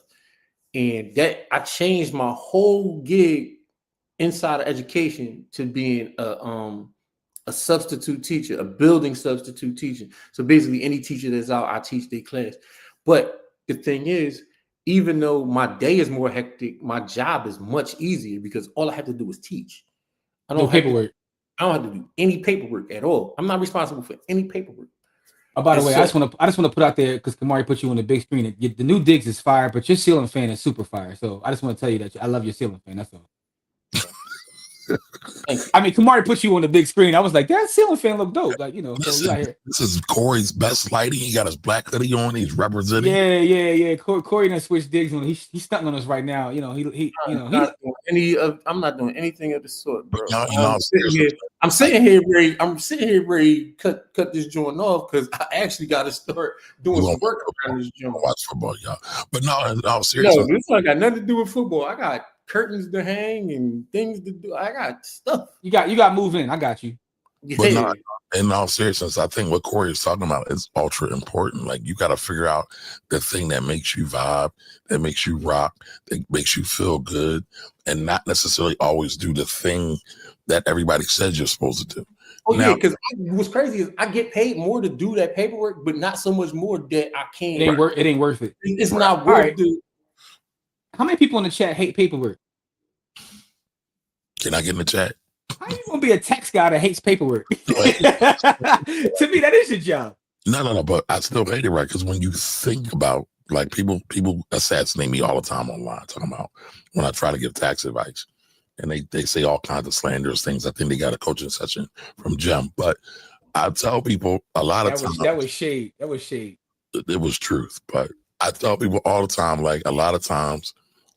And that I changed my whole gig inside of education to being a substitute teacher, a building substitute teacher. So basically, any teacher that's out, I teach their class. But the thing is, even though my day is more hectic, my job is much easier because all I have to do is teach. I don't have to do any paperwork at all. I'm not responsible for any paperwork. Oh, by the way, I just want to put out there because Kamari put you on the big screen. The new digs is fire, but your ceiling fan is super fire. So I just want to tell you that I love your ceiling fan. That's all. I mean, Kamari put you on the big screen. I was like, that ceiling fan look dope. Like, This is Corey's best lighting. He got his black hoodie on. He's representing. Yeah. Corey done switched digs on. He's stunting on us right now. I'm not doing anything of the sort, bro. I'm sitting here ready to cut this joint off because I actually got to start doing some work around this joint. Watch football, y'all. But no, in all seriousness, this one got nothing to do with football. I got curtains to hang and things to do. I got stuff. You got to move in. I got you. But no, in all seriousness, I think what Corey is talking about is ultra important. Like, you got to figure out the thing that makes you vibe, that makes you rock, that makes you feel good, and not necessarily always do the thing that everybody says you're supposed to do. Oh, now, yeah, because what's crazy is I get paid more to do that paperwork, but not so much more that I can't. It ain't worth it. It's not worth it. How many people in the chat hate paperwork? Can I get in the chat? How you gonna be a tax guy that hates paperwork? To me, that is your job. No, but I still hate it, right? Because when you think about, like, people assassinate me all the time online, talking about when I try to give tax advice, and they say all kinds of slanderous things. I think they got a coaching session from Jim, but I tell people a lot of times that was shade. That was shade. It was truth, but I tell people all the time, like, a lot of times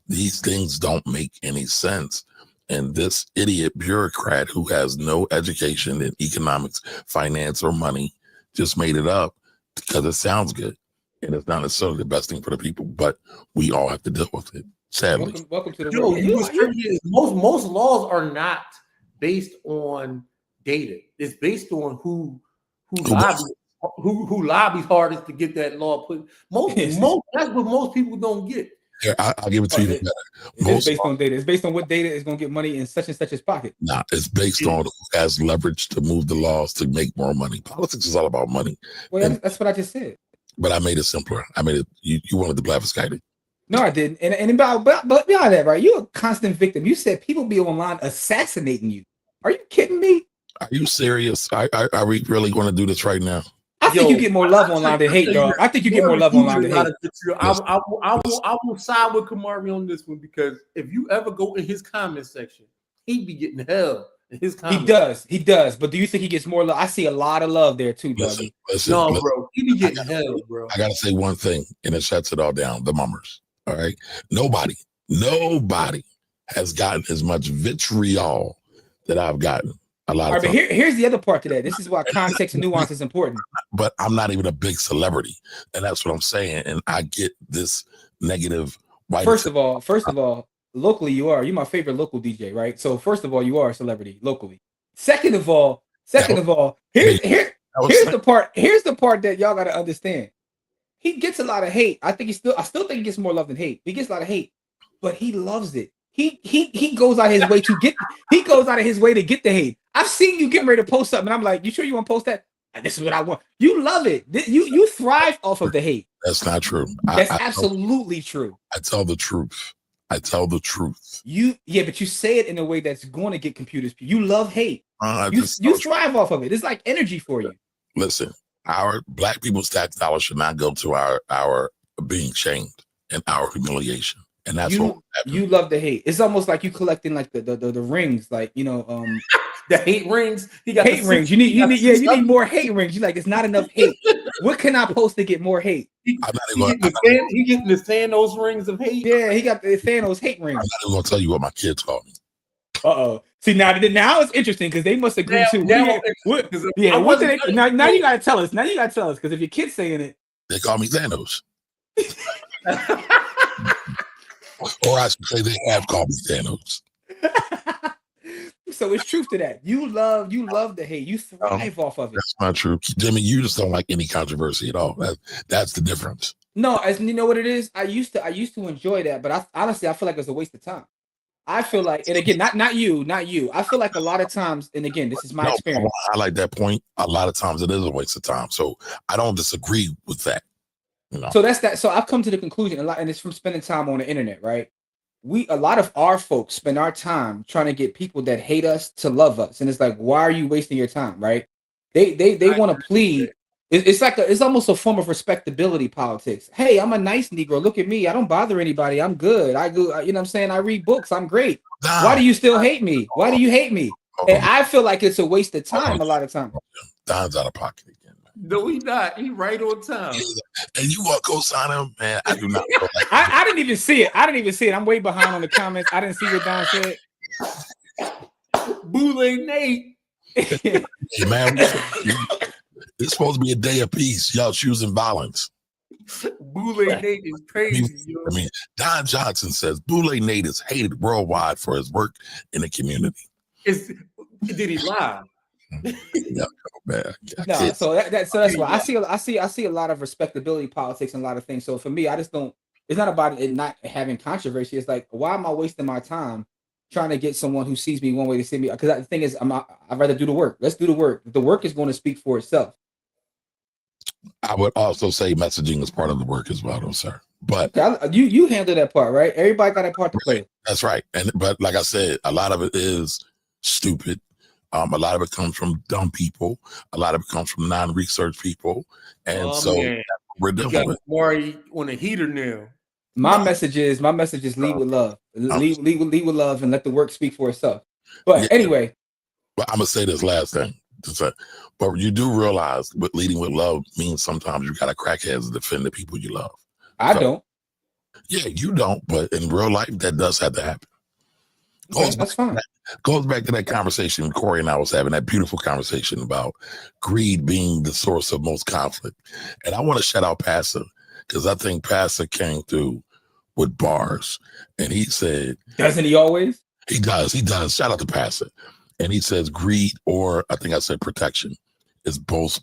these things don't make any sense. And this idiot bureaucrat who has no education in economics, finance, or money just made it up because it sounds good. And it's not necessarily the best thing for the people, but we all have to deal with it, sadly. Welcome to the world. Most laws are not based on data. It's based on who lobbies hardest to get that law put. That's what most people don't get. Here, I'll give it to you. It is based on data. It's based on what data is going to get money in such and such's pocket. Nah, it's based on who has leverage to move the laws to make more money. Politics is all about money. Well, that's what I just said. But I made it simpler. I made it. You wanted the blavasciting. No, I didn't. And but beyond that, right? You're a constant victim. You said people be online assassinating you. Are you kidding me? Are you serious? Are we really going to do this right now? I think you get more love online than hate, dog. I think you get more love online than hate. I will side with Kamari on this one because if you ever go in his comment section, he'd be getting hell in his comments. He does. But do you think he gets more love? I see a lot of love there too, dog. Listen, bro. He be getting hell, bro. I gotta say one thing, and it shuts it all down. The mummers. All right. Nobody has gotten as much vitriol that I've gotten. A lot of times. But here's the other part to that. This is why context and nuance is important. But I'm not even a big celebrity, and that's what I'm saying. And I get this negative. First of all, locally you are. You're my favorite local DJ, right? So first of all, you are a celebrity locally. Second of all, here's the part. Here's the part that y'all got to understand. He gets a lot of hate. I still think he gets more love than hate. He gets a lot of hate, but he loves it. He goes out of his way to get. He goes out of his way to get the hate. I've seen you getting ready to post something, and I'm like, "You sure you want to post that? This is what I want." You love it. You thrive off of the hate. That's not true. That's absolutely true. I tell the truth. But you say it in a way that's going to get computers. You love hate. You thrive off of it. It's like energy for you. Listen, our black people's tax dollars should not go to our being shamed and our humiliation. And that's what you love the hate. It's almost like you collecting like the rings, like the hate rings. He got hate rings. You need more hate rings. You like it's not enough hate. What can I post to get more hate? He getting the Thanos rings of hate. Yeah, he got the Thanos hate rings. I'm not even gonna tell you what my kids call me. See now it's interesting because they must agree too. Now you gotta tell us. Because if your kid's saying it, they call me Thanos. Or I should say they have called me Thanos. So it's truth to that. You love the hate. You thrive off of it. That's not true, Jimmy. You just don't like any controversy at all. That's the difference. No, as you know what it is. I used to enjoy that, but honestly I feel like it's a waste of time. I feel like, and again, not you. I feel like a lot of times, and again, this is my experience. I like that point. A lot of times it is a waste of time. So I don't disagree with that. So that's that. So I've come to the conclusion and it's from spending time on the internet, right? A lot of our folks spend our time trying to get people that hate us to love us, and it's like, why are you wasting your time, right? They want to plead. It's almost a form of respectability politics. Hey, I'm a nice Negro. Look at me. I don't bother anybody. I'm good. I go. You know what I'm saying? I read books. I'm great. Why do you still hate me? Why do you hate me? And I feel like it's a waste of time a lot of times. Don's out of pocket again. No, he's not. He's right on time. And you want to co-sign him, man? I do not. I didn't even see it. I'm way behind on the comments. I didn't see what Don said. Boule Nate. Hey, man, it's supposed to be a day of peace. Y'all choosing violence. Boule Nate is crazy. I mean, Don Johnson says Boule Nate is hated worldwide for his work in the community. Did he lie? No, man. No, so that's why I see a lot of respectability politics and a lot of things. So for me, I just don't. It's not about it not having controversy. It's like, why am I wasting my time trying to get someone who sees me one way to see me? Because the thing is, I'd rather do the work. Let's do the work. The work is going to speak for itself. I would also say messaging is part of the work as well, though, sir. But you handle that part, right? Everybody got a part to play. That's right. But like I said, a lot of it is stupid. A lot of it comes from dumb people. A lot of it comes from non-research people, and we're dealing with. More on a heater now. My message is lead with love. Lead with love, and let the work speak for itself. But anyway, but I'm gonna say this last thing. But you do realize what leading with love means. Sometimes you got to crackheads to defend the people you love. I don't. Yeah, you don't. But in real life, that does have to happen. That's fine. Goes back to that conversation Corey and I was having, that beautiful conversation about greed being the source of most conflict. And I want to shout out Pastor, because I think Pastor came through with bars. And he said... Doesn't he always? He does. Shout out to Pastor. And he says greed, or I think I said protection, is both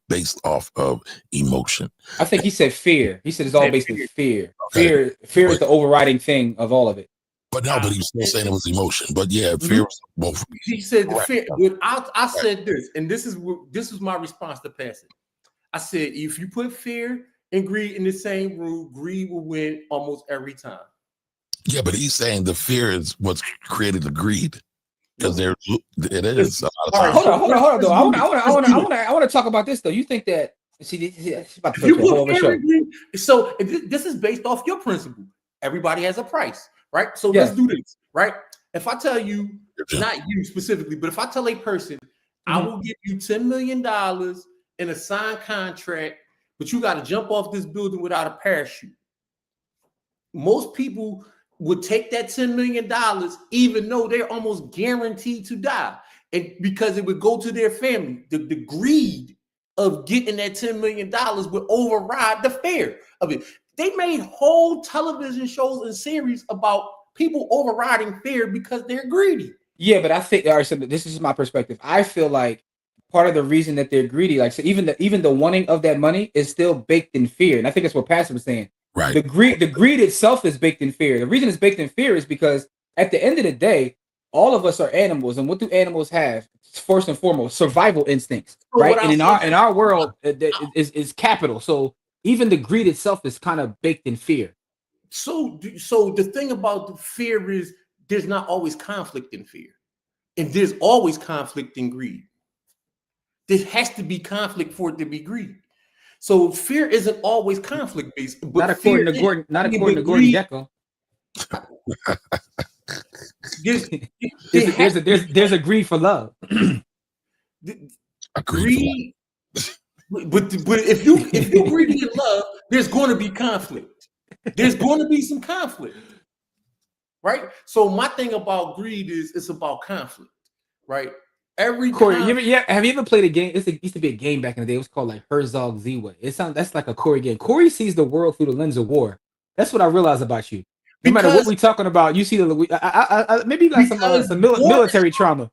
based off of emotion. I think he said fear. He said it's all based on fear. Okay. Fear is the overriding thing of all of it. But no, but he was still saying it was emotion. But yeah, fear was both. He said the fear. But I said this, and this was my response to passing. I said, if you put fear and greed in the same room, greed will win almost every time. Yeah, but he's saying the fear is what's created the greed. Because it is. Hold on, though. I want to talk about this though. You think that? She's about to put a show. So this is based off your principle. Everybody has a price, right? So let's do this, right? If I tell you, not you specifically, but if I tell a person, I will give you $10 million in a signed contract, but you got to jump off this building without a parachute. Most people would take that $10 million, even though they're almost guaranteed to die. And because it would go to their family. The greed of getting that $10 million would override the fear of it. They made whole television shows and series about people overriding fear because they're greedy. Yeah, but I think, all right, so this is my perspective. I feel like part of the reason that they're greedy, like so even the wanting of that money is still baked in fear. And I think that's what Pastor was saying. Right. The greed itself is baked in fear. The reason it's baked in fear is because at the end of the day, all of us are animals, and what do animals have? First and foremost, survival instincts, right? And in our world, is capital. So even the greed itself is kind of baked in fear. So the thing about the fear is there's not always conflict in fear, and there's always conflict in greed. There has to be conflict for it to be greed. So fear isn't always conflict based. Not according to Gordon. Not according to Gordon Gekko. There's a greed for love. Greed, but if you greedy in love, there's going to be conflict. There's going to be some conflict, right? So my thing about greed is it's about conflict, right? Every Corey, have you ever played a game? It used to be a game back in the day. It was called like Herzog Z-Way. That's like a Corey game. Corey sees the world through the lens of war. That's what I realize about you. No matter what we're talking about, you see maybe like some military trauma.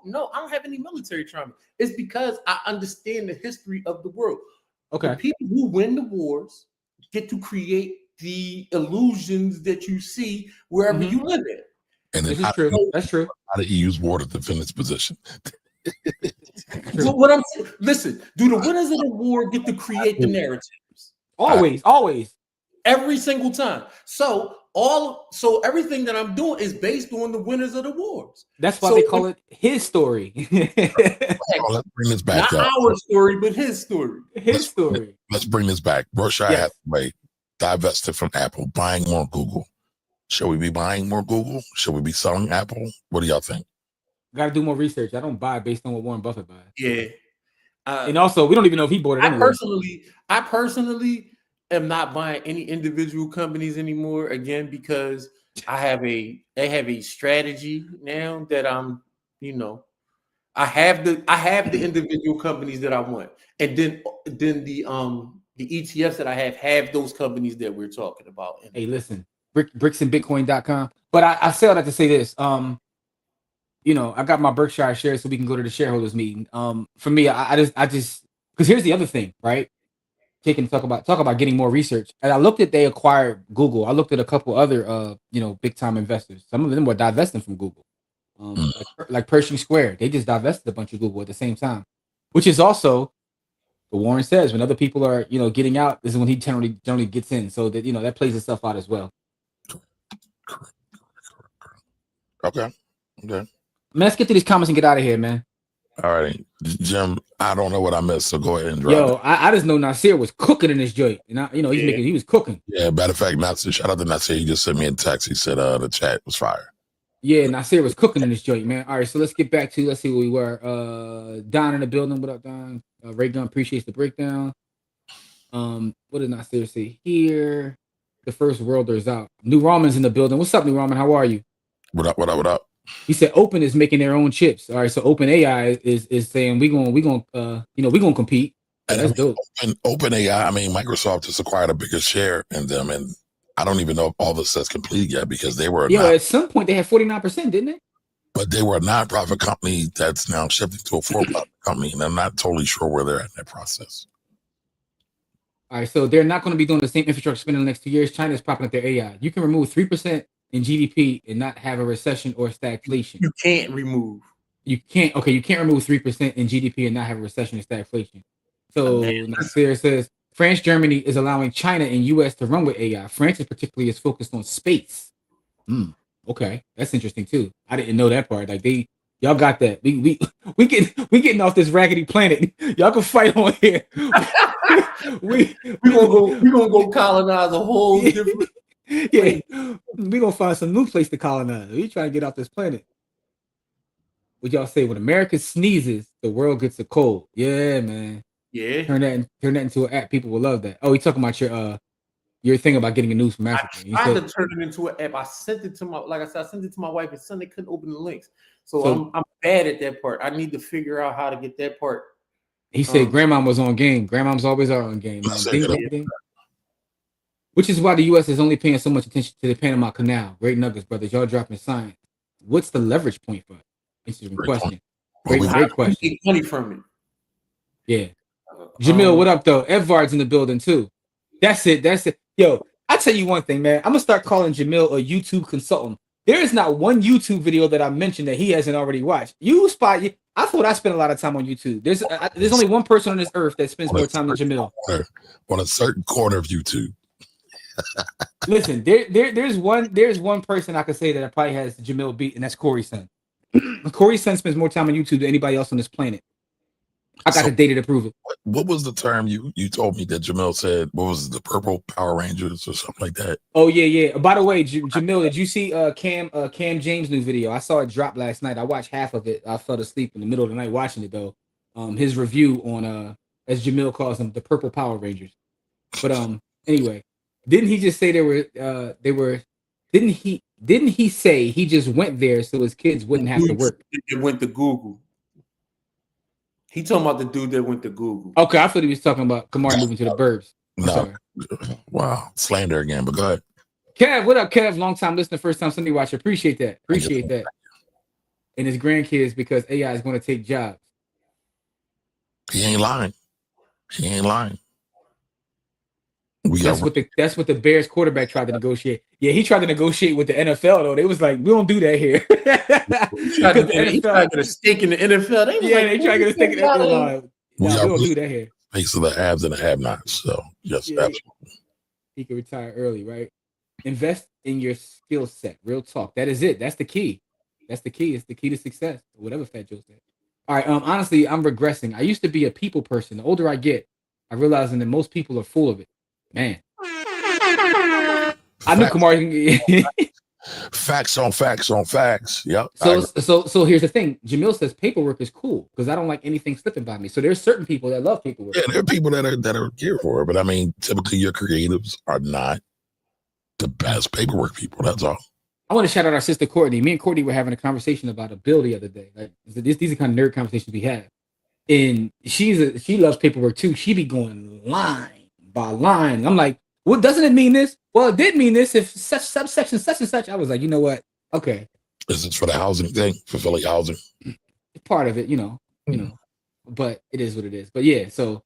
No, I don't have any military trauma. It's because I understand the history of the world. Okay, the people who win the wars get to create the illusions that you see wherever you live in. And this is true. That's true. How did he use war to defend his position? So what I'm saying, listen, do the winners of the war get to create the narratives? Always. Every single time. So everything that I'm doing is based on the winners of the wars. That's why they call it his story. Let's bring this back. Not our story, but his story. Let's bring this back. Berkshire Hathaway divested from Apple, buying more Google. Should we be buying more Google? Should we be selling Apple? What do y'all think? Got to do more research. I don't buy based on what Warren Buffett buys. Yeah. And also, we don't even know if he bought it anyway. I personally am not buying any individual companies anymore, again, because I have a strategy now that I have the individual companies that I want. And then the ETFs that I have those companies that we're talking about. Hey, listen. bricksandbitcoin.com. But I say all that to say this. I got my Berkshire shares so we can go to the shareholders meeting. For me, I just because here's the other thing, right? Talk about getting more research. And I looked at they acquired Google. I looked at a couple other big time investors. Some of them were divesting from Google. Like Pershing Square. They just divested a bunch of Google at the same time. Which is also what Warren says, when other people are, getting out, this is when he generally gets in. So that that plays itself out as well. Okay. Man, let's get to these comments and get out of here, man. All right, Jim. I don't know what I missed, so go ahead and drop it. I just know Nasir was cooking in this joint, and he was cooking. Yeah, matter of fact, Nasir, shout out to Nasir. He just sent me a text. He said the chat was fire. Yeah, Nasir was cooking in this joint, man. All right, so let's get back to let's see where we were. Don in the building. What up, Don? Ray Gun appreciates the breakdown. What did Nasir say here? The first worlders out. New Raman's in the building. What's up, New Raman? How are you? What up? He said Open is making their own chips. All right, so Open AI is saying we gonna compete. And that's dope. Open AI. I mean, Microsoft just acquired a bigger share in them, and I don't even know if all this is complete yet because they were. Yeah, at some point they had 49%, didn't they? But they were a nonprofit company that's now shifting to a for-profit company, and I'm not totally sure where they're at in that process. All right, so they're not going to be doing the same infrastructure spending in the next 2 years. China's propping up their AI. You can remove 3% in GDP and not have a recession or stagflation. You can't remove. You can't remove 3% in GDP and not have a recession or stagflation. So Nasir says France, Germany is allowing China and US to run with AI. France is particularly is focused on space. Okay, that's interesting too. I didn't know that part. Like y'all got that. We getting off this raggedy planet. Y'all can fight on here. we gonna go colonize a whole different. Yeah, we gonna find some new place to colonize. We trying to get off this planet. What y'all say? When America sneezes, the world gets a cold. Yeah, man. Yeah. Turn that into an app. People will love that. Oh, you talking about your thing about getting a news from Africa. I tried to turn it into an app. I sent it to my wife, and Sunday couldn't open the links. So I'm bad at that part. I need to figure out how to get that part. He said grandma was on game. Grandmoms always are on game, man. Ding. Which is why the U.S. is only paying so much attention to the Panama Canal. Great nuggets, brothers. Y'all dropping science. What's the leverage point for it? Interesting question. Great question. Make money from it. Yeah. Jamil, what up, though? Edvard's in the building, too. That's it. Yo, I tell you one thing, man. I'm going to start calling Jamil a YouTube consultant. There is not one YouTube video that I mentioned that he hasn't already watched. I thought I spent a lot of time on YouTube. There's only one person on this earth that spends more time than Jamil. On a certain corner of YouTube. Listen, there's one person I could say that probably has Jamil beat, and that's Corey's son. Corey's son spends more time on YouTube than anybody else on this planet. I got the data to prove it. What was the term you told me that Jamil said? What was it, the Purple Power Rangers or something like that? Oh yeah. By the way, Jamil, did you see Cam James' new video? I saw it drop last night. I watched half of it. I fell asleep in the middle of the night watching it though. His review on as Jamil calls them, the Purple Power Rangers. But anyway, didn't he just say didn't he say he just went there so his kids wouldn't have to work? It went to Google. He talking about the dude that went to Google. Okay, I thought he was talking about Kamar moving to the burbs. No. Wow. Slander again, but go ahead. Kev, what up, Kev? Long time listener, first time Sunday watcher. Appreciate that. And his grandkids, because AI is going to take jobs. He ain't lying. That's what the Bears quarterback tried to negotiate. Yeah, he tried to negotiate with the NFL though. They was like, we don't do that here. He tried to get a stake in the NFL. They tried to get a stake in the NFL. We don't do that here. Face of the haves and the have-nots. So yes, absolutely. He can retire early, right? Invest in your skill set. Real talk. That is it. That's the key. It's the key to success. Whatever Fat Joe said. All right. Honestly, I'm regressing. I used to be a people person. The older I get, I realize that most people are full of it. Man, I knew Kamar. Facts on facts. Yep. So here's the thing. Jamil says paperwork is cool because I don't like anything slipping by me. So there's certain people that love paperwork. Yeah, there are people that are here for it, but I mean, typically your creatives are not the best paperwork people. That's all. I want to shout out our sister Courtney. Me and Courtney were having a conversation about a bill the other day. Like these are kind of nerd conversations we have, and she loves paperwork too. She be going line by line. I'm like, well, doesn't it mean this? Well, it did mean this if such subsection such and such. I was like, you know what? Okay. Is this for the housing thing? Fulfilling housing? Part of it, you know. But it is what it is. But yeah, so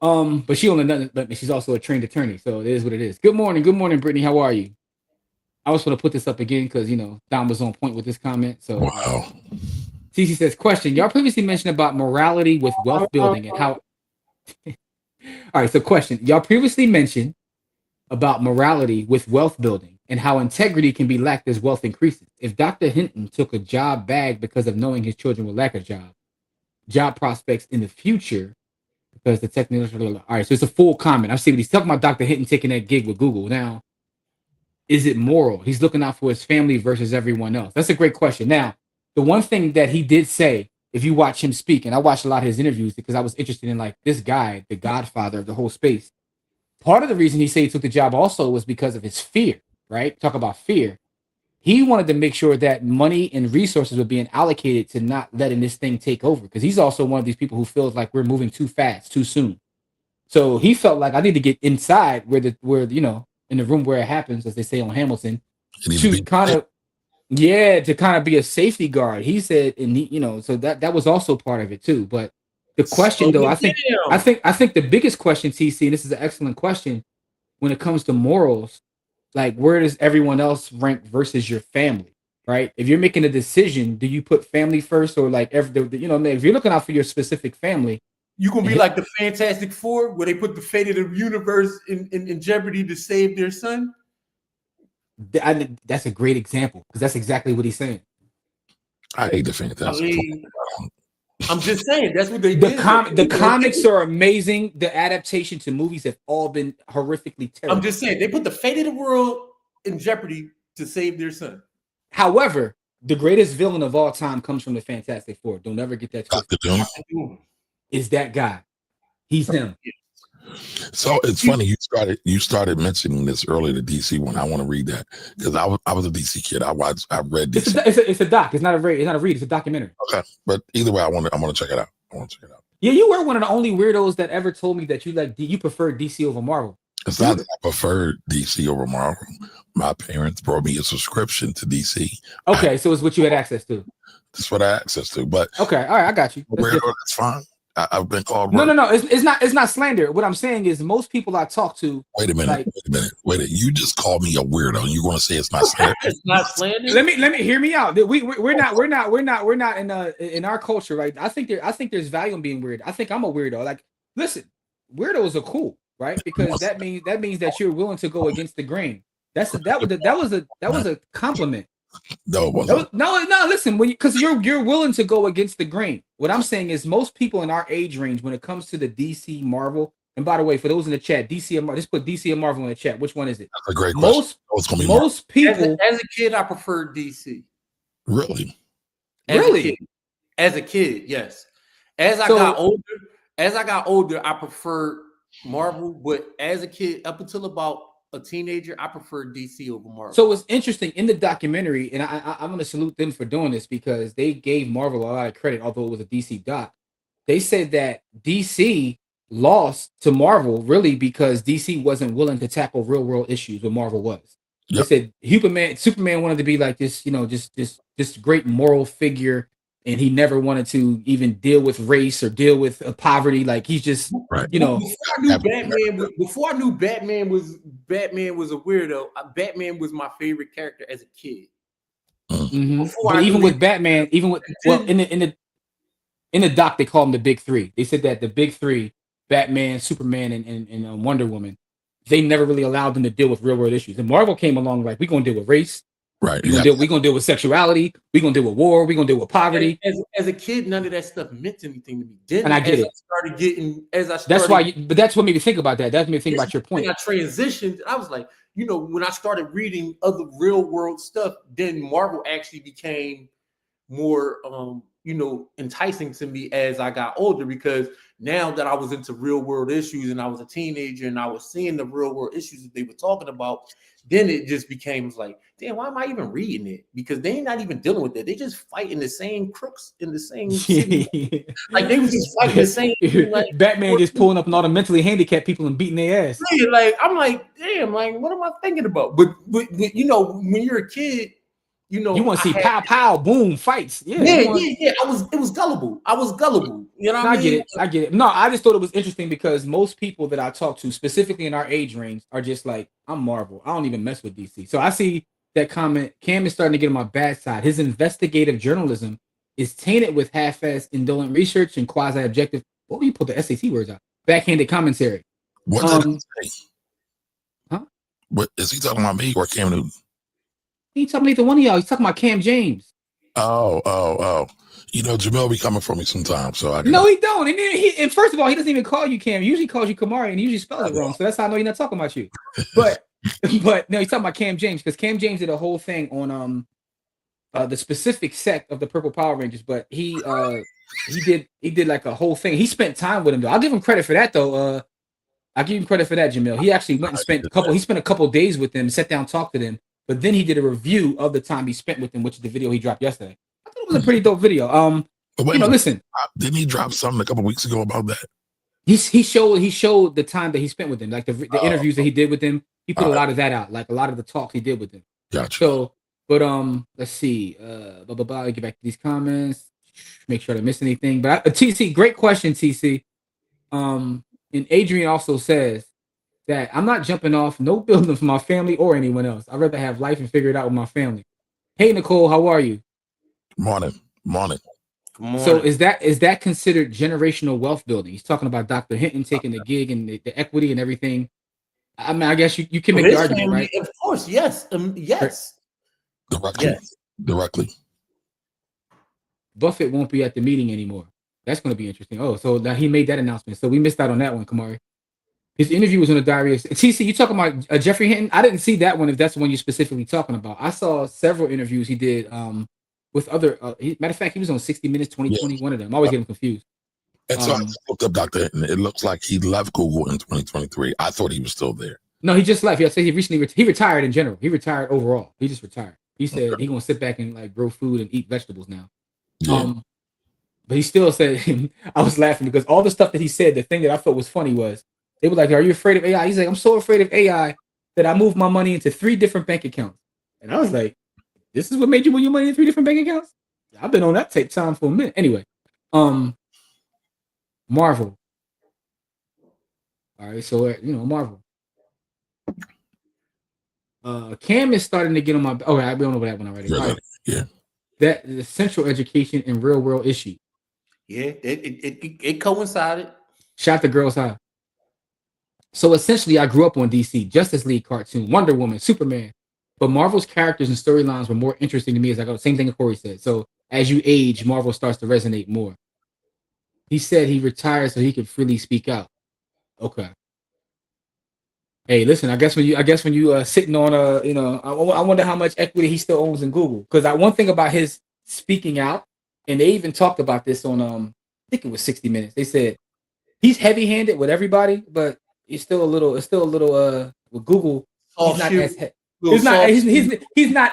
but she only doesn't, but she's also a trained attorney, so it is what it is. Good morning, Brittany. How are you? I was going to put this up again because Don was on point with this comment. So wow. Cece says, question. Y'all previously mentioned about morality with wealth building and how all right, so question. Y'all previously mentioned about morality with wealth building and how integrity can be lacked as wealth increases. If Dr. Hinton took a job bag because of knowing his children will lack a job prospects in the future, because the technical... All right, so it's a full comment. I see what he's talking about, Dr. Hinton taking that gig with Google. Now, is it moral? He's looking out for his family versus everyone else. That's a great question. Now, the one thing that he did say, if you watch him speak, and I watched a lot of his interviews because I was interested in like this guy, the godfather of the whole space. Part of the reason he said he took the job also was because of his fear, right? Talk about fear. He wanted to make sure that money and resources were being allocated to not letting this thing take over, because he's also one of these people who feels like we're moving too fast, too soon. So he felt like I need to get inside where in the room where it happens, as they say on Hamilton, to kind of Yeah, to kind of be a safety guard. He said, and he, so that was also part of it too. But the question, So though, damn. I think the biggest question, TC, and this is an excellent question, when it comes to morals, like where does everyone else rank versus your family, right? If you're making a decision, do you put family first, or like if you're looking out for your specific family, You gonna be like the Fantastic Four, where they put the fate of the universe in jeopardy to save their son? that's a great example because that's exactly what he's saying. I hate the Fantastic Four. I'm just saying that's what they The did. The comics are amazing. The adaptation to movies have all been horrifically terrible. I'm just saying they put the fate of the world in jeopardy to save their son. However, the greatest villain of all time comes from the Fantastic Four. Don't ever get that twisted. Dr. Doom is that guy. He's him. So it's funny you started mentioning this earlier, the DC one. I want to read that because I was a DC kid. I read DC. It's a doc. It's not a read. It's a documentary. Okay, but either way, I want to check it out. Yeah, you were one of the only weirdos that ever told me that you prefer DC over Marvel. It's not that I prefer DC over Marvel. My parents brought me a subscription to DC. Okay, so it's what you had access to. That's what I had access to. But okay, all right, I got you. That's fine. I've been called. No. It's not slander. What I'm saying is most people I talk to. Wait a minute. You just called me a weirdo, and you want to say it's not slander? It's not slander. Let me hear me out. We're not in our culture, right? I think there's value in being weird. I think I'm a weirdo. Like, listen, weirdos are cool, right? Because that means that you're willing to go against the grain. That was a compliment. No, it wasn't. No. Listen, because you're willing to go against the grain. What I'm saying is, most people in our age range, when it comes to the DC Marvel, and by the way, for those in the chat, DC and just put DC and Marvel in the chat. Which one is it? That's a great question. Most people. As a kid, I preferred DC. Really? As a kid, yes. As I got older, I preferred Marvel. But as a kid, up until about a teenager, I preferred DC over Marvel. So it's interesting in the documentary, and I'm going to salute them for doing this because they gave Marvel a lot of credit, although it was a DC doc. They said that DC lost to Marvel really because DC wasn't willing to tackle real world issues what Marvel was. Yep. They said Superman wanted to be like this, just great moral figure, and he never wanted to even deal with race or deal with poverty. Like he's just, right. Before I knew Batman was a weirdo. Batman was my favorite character as a kid. Mm-hmm. But even with Batman, in the doc, they call them the big three. They said that the big three, Batman, Superman, and Wonder Woman, they never really allowed them to deal with real world issues. And Marvel came along like, we're gonna deal with race. Right. We're gonna deal with sexuality. We're gonna deal with war. We're gonna deal with poverty. As a kid, none of that stuff meant anything to me. Then, and I get it. That's why. But that's what made me think about that. That made me think about your point. When I transitioned, I was like, when I started reading other real world stuff, then Marvel actually became more, enticing to me as I got older, because now that I was into real world issues and I was a teenager and I was seeing the real world issues that they were talking about, then it just became like, damn, why am I even reading it? Because they're not even dealing with it. They just fighting the same crooks in the same city. Like they was just fighting the same thing. Like Batman just pulling up on all the mentally handicapped people and beating their ass. Like I'm like, damn, like what am I thinking about? But when you're a kid, you want to see pow pow boom fights. Yeah. It was gullible. I was gullible. You know what I mean? I get it. No, I just thought it was interesting because most people that I talk to, specifically in our age range, are just like, I'm Marvel. I don't even mess with DC. So I see that comment. Cam is starting to get on my bad side. His investigative journalism is tainted with half-assed, indolent research and quasi-objective. What do you put the SAT words out? Backhanded commentary. What did he say? Huh? What is he talking about? Me or Cam Newton? He ain't talking about either one of y'all. He's talking about Cam James. Oh. Jamel be coming for me sometimes. So No, he don't. And first of all, he doesn't even call you Cam. He usually calls you Kamari, and he usually spells it wrong. So that's how I know he's not talking about you. But no, he's talking about Cam James, because Cam James did a whole thing on the specific sect of the Purple Power Rangers. But he did like a whole thing. He spent time with him though. I'll give him credit for that though. I'll give him credit for that, Jamil. He actually went and spent a couple days with them, sat down, talked to them. But then he did a review of the time he spent with them, which is the video he dropped yesterday. I thought it was a pretty dope video. Listen. Didn't he drop something a couple weeks ago about that? He showed the time that he spent with them, like the interviews that he did with them. He put a lot of that out, like a lot of the talks he did with them. Gotcha. So But let's see. Get back to these comments. Make sure I don't miss anything. But TC, great question, TC. And Adrian also says that I'm not jumping off no building for my family or anyone else. I'd rather have life and figure it out with my family. Hey Nicole, how are you? Morning. So is that considered generational wealth building? He's talking about Dr. Hinton taking the gig and the equity and everything. I mean, I guess you can make the argument, right? Of course, yes. Yes. Directly. Buffett won't be at the meeting anymore. That's going to be interesting. Oh, so now he made that announcement. So we missed out on that one, Kamari. His interview was on the diary. TC, you talking about Jeffrey Hinton? I didn't see that one. If that's the one you're specifically talking about, I saw several interviews he did with other. Matter of fact, he was on 60 Minutes 2020. One of them. I'm always getting confused. And so I just looked up Dr. Hinton. It looks like he left Google in 2023. I thought he was still there. No, he just left. Yeah, I said he recently he retired in general. He retired overall. He just retired. He said he's gonna sit back and like grow food and eat vegetables now. Yeah. But he still said, I was laughing because all the stuff that he said, the thing that I thought was funny was they were like, "Are you afraid of AI?" He's like, "I'm so afraid of AI that I moved my money into 3 different bank accounts." And I was like, "This is what made you move your money in 3 different bank accounts?" I've been on that tape time for a minute. Anyway, Marvel. All right, so Marvel. Cam is starting to get on my. Oh, we don't know that one already. Right. Yeah. That the central education and real world issue. Yeah, it coincided. Shot the girls high. So essentially, I grew up on DC, Justice League cartoon, Wonder Woman, Superman. But Marvel's characters and storylines were more interesting to me as I go. Same thing Corey said. So as you age, Marvel starts to resonate more. He said he retired so he could freely speak out. Okay. Hey, listen. I guess when you sitting on I wonder how much equity he still owns in Google. Because one thing about his speaking out, and they even talked about this on I think it was 60 Minutes. They said he's heavy-handed with everybody, but it's still a little with Google. He's not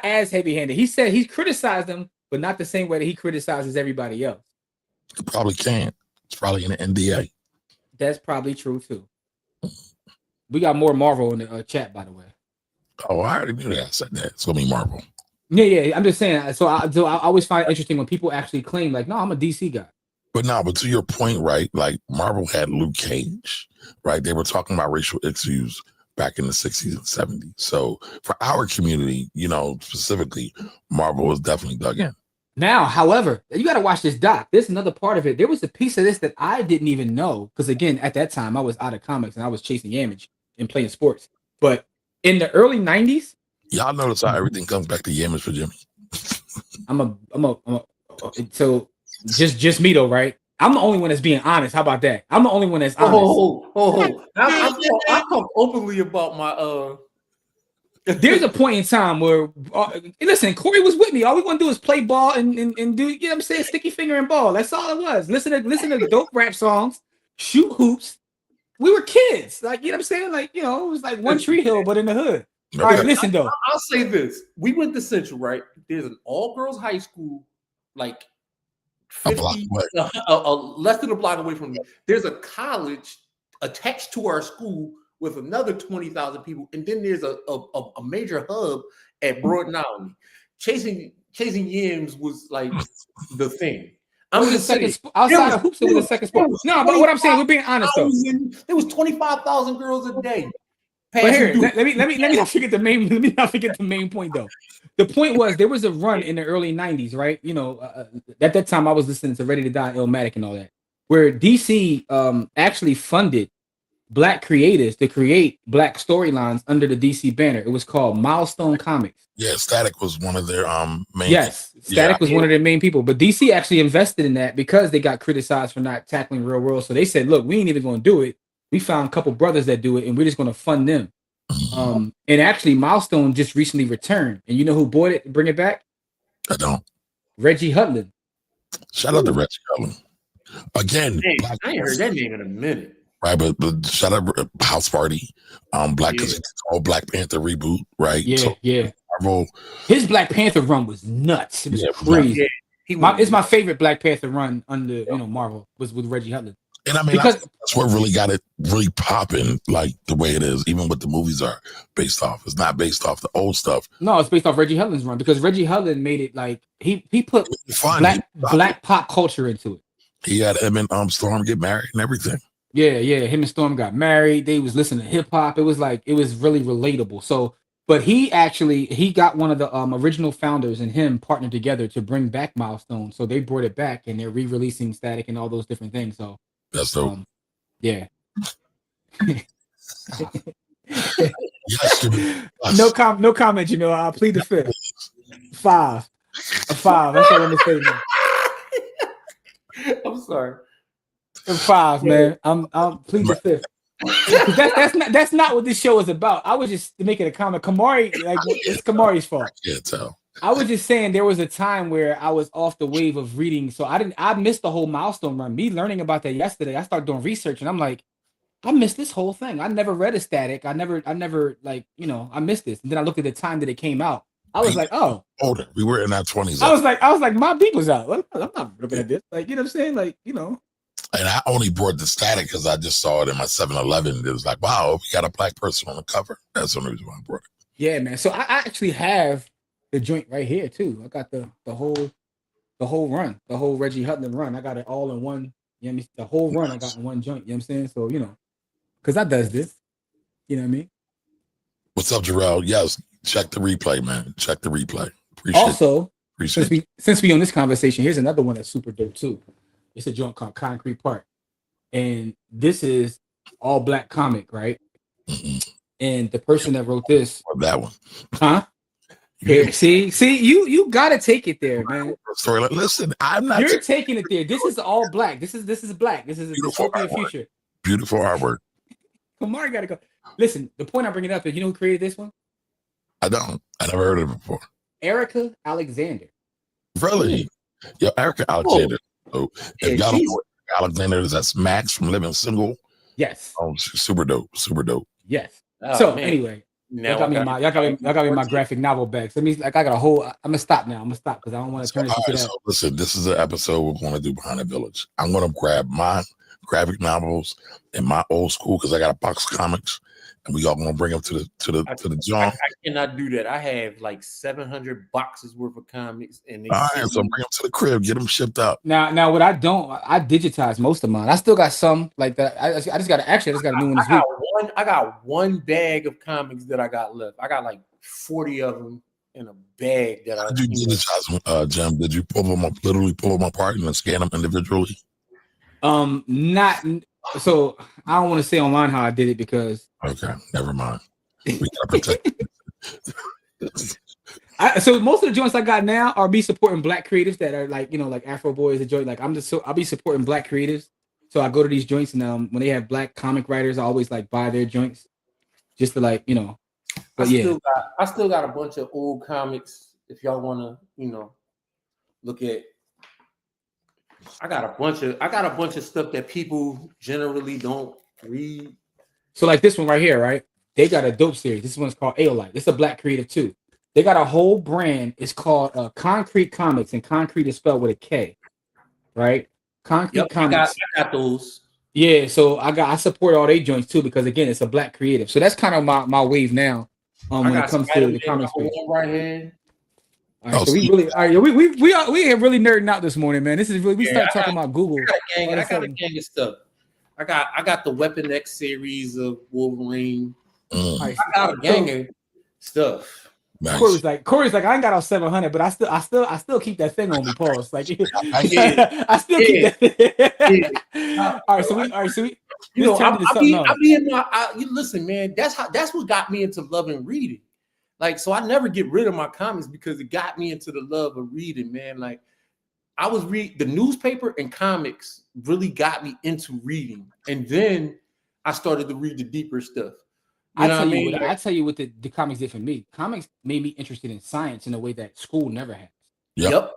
as heavy-handed. He said he's criticized them, but not the same way that he criticizes everybody else. You probably can't. It's probably in an NDA. That's probably true too. We got more Marvel in the chat, by the way. Oh, I already knew that. I said that. It's gonna be Marvel. Yeah. I'm just saying. So I always find it interesting when people actually claim, like, no, I'm a DC guy. But to your point, right? Like Marvel had Luke Cage, right? They were talking about racial issues back in the 60s and 70s. So for our community, specifically, Marvel was definitely dug in. Now, however, you got to watch this doc. There's another part of it. There was a piece of this that I didn't even know. Because again, at that time, I was out of comics and I was chasing Yamage and playing sports. But in the early 90s. Y'all notice how everything comes back to Yamage for Jimmy? So just me though, right? I'm the only one that's being honest. How about that? I'm the only one that's honest. I come openly about my There's a point in time where listen, Corey was with me. All we want to do is play ball and do, you know what I'm saying, sticky finger and ball. That's all it was. Listen to dope rap songs, shoot hoops. We were kids. Like, you know what I'm saying? Like, it was like One Tree Hill, but in the hood. All right, listen though. I'll say this. We went to Central, right? There's an all-girls high school, like 50, less than a block away from me. There's a college attached to our school with another 20,000 people, and then there's a major hub at Broad Island. Chasing yams was like the thing. I'm just saying, outside of hoops, it was the second sport. No, but what I'm saying, we're being honest though. There was 25,000 girls a day. But here, let me not forget the main. Let me not forget the main point though. The point was there was a run in the early 90s, right? At that time I was listening to Ready to Die, Illmatic, and all that, where DC actually funded Black creators to create Black storylines under the DC banner. It was called Milestone Comics. Yeah, Static was one of their main. Yes, Static was one of their main people. But DC actually invested in that because they got criticized for not tackling real world. So they said, "Look, we ain't even going to do it. We found a couple brothers that do it, and we're just going to fund them." And actually, Milestone just recently returned. And you know who bought it, bring it back? I don't. Reggie Hudlin. Shout out to Reggie Hudlin. Again, I ain't heard that name in a minute. Right, but shout out House Party, Black, because it's all Black Panther reboot, right? Yeah. Marvel. His Black Panther run was nuts. It was crazy. It's my favorite Black Panther run under Marvel was with Reggie Hudlin. And I mean, Because that's what really got it really popping, like the way it is, even what the movies are based off. It's not based off the old stuff. no, it's based off Reggie Hellen's run because Reggie Hellen made it like he put Fun. black pop culture into it. He had him and Storm get married and everything. Yeah. Him and Storm got married. They was listening to hip hop. It was really relatable. So, but he got one of the original founders and him partnered together to bring back Milestone. So they brought it back and they're re-releasing Static and all those different things. So that's dope. Yeah. Yes. No comment. You know, I'll plead the fifth. 5. A 5. That's what I'm gonna say. I'm sorry. 5, man. I'll plead the fifth. That's not what this show is about. I was just making a comment. Kamari, like it's Kamari's fault. I can't tell. I was just saying there was a time where I was off the wave of reading, so I missed the whole Milestone run. Me learning about that yesterday, I started doing research, and I'm like, I missed this whole thing. I never read a Static. I never like, you know, I missed this. And then I looked at the time that it came out. I was like, oh, older. We were in our 20s. I was like, my beat was out. I'm not looking at this. Like, you know what I'm saying? Like, you know. And I only brought the Static because I just saw it in my 7-Eleven. It was like, wow, we got a black person on the cover. That's the only reason why I brought it. Yeah, man. So I actually have the joint right here too. I got the whole run, the whole Reggie Hutton run. I got it all in one. You know what I mean? The whole run I got in one joint. You know what I'm saying? So, you know, because I does this. You know what I mean? What's up, Jarrell? Yes, check the replay, man. Check the replay. Since we on this conversation, here's another one that's super dope too. It's a joint called Concrete Park. And this is all black comic, right? Mm-hmm. And the person that wrote this. That one. Huh? Here, see, you gotta take it there, man. Sorry, listen, I'm not. You're taking it there. This is all black. This is black. This is a dystopian future. Beautiful artwork. Kamari gotta go. Listen, the point I'm bringing up is, you know who created this one? I never heard of it before. Erica Alexander. Really? Yeah, Erica Alexander. So if y'all don't know Alexander, that's Max from Living Single. Yes. Oh, super dope. Super dope. Yes. Oh, so man. Anyway, Now y'all got me in my graphic novel bag. So that means like I got a whole. I'm gonna stop now. I'm gonna stop because I don't want to turn this into that. So listen, this is an episode we're going to do Behind the Village. I'm going to grab my graphic novels and my old school because I got a box of comics, and we all going to bring them to the joint. I cannot do that. I have like 700 boxes worth of comics, and all right, so bring them to the crib, get them shipped out. Now what I digitized most of mine. I still got some like that. I just got a new one this week. I got one bag of comics that I got left. I got like 40 of them in a bag that Did you digitize them, Jim? Did you literally pull them apart and then scan them individually? Not so. I don't want to say online how I did it because. Okay, never mind. We gotta protect. So most of the joints I got now are me supporting black creatives that are like, you know, like Afro Boy is a joint. Like I'll be supporting black creatives. So I go to these joints and when they have black comic writers, I always like buy their joints just to like, you know. But I still got a bunch of old comics. If y'all want to, you know, look at. I got a bunch of stuff that people generally don't read. So like this one right here, right? They got a dope series. This one's called Aolite. This is a black creative too. They got a whole brand. It's called Concrete Comics, and concrete is spelled with a K, right? Concrete Comics. I got those. Yeah, so I support all their joints too because again, it's a black creative. So that's kind of my wave now. When it comes to the comics space. Right here. All right, so we have really nerding out this morning, man. This is really start talking about Google. I got a gang of stuff. I got the Weapon X series of Wolverine. I got a gang of stuff. Nice. Corey's like, I ain't got all 700, but I still keep that thing on me. Pause. Like, I still keep that. All right, so we. You know, listen, man. That's what got me into loving reading. Like, so I never get rid of my comics because it got me into the love of reading, man. Like, I was the newspaper and comics really got me into reading, and then I started to read the deeper stuff. I tell you what the comics did for me. Comics made me interested in science in a way that school never has. Yep.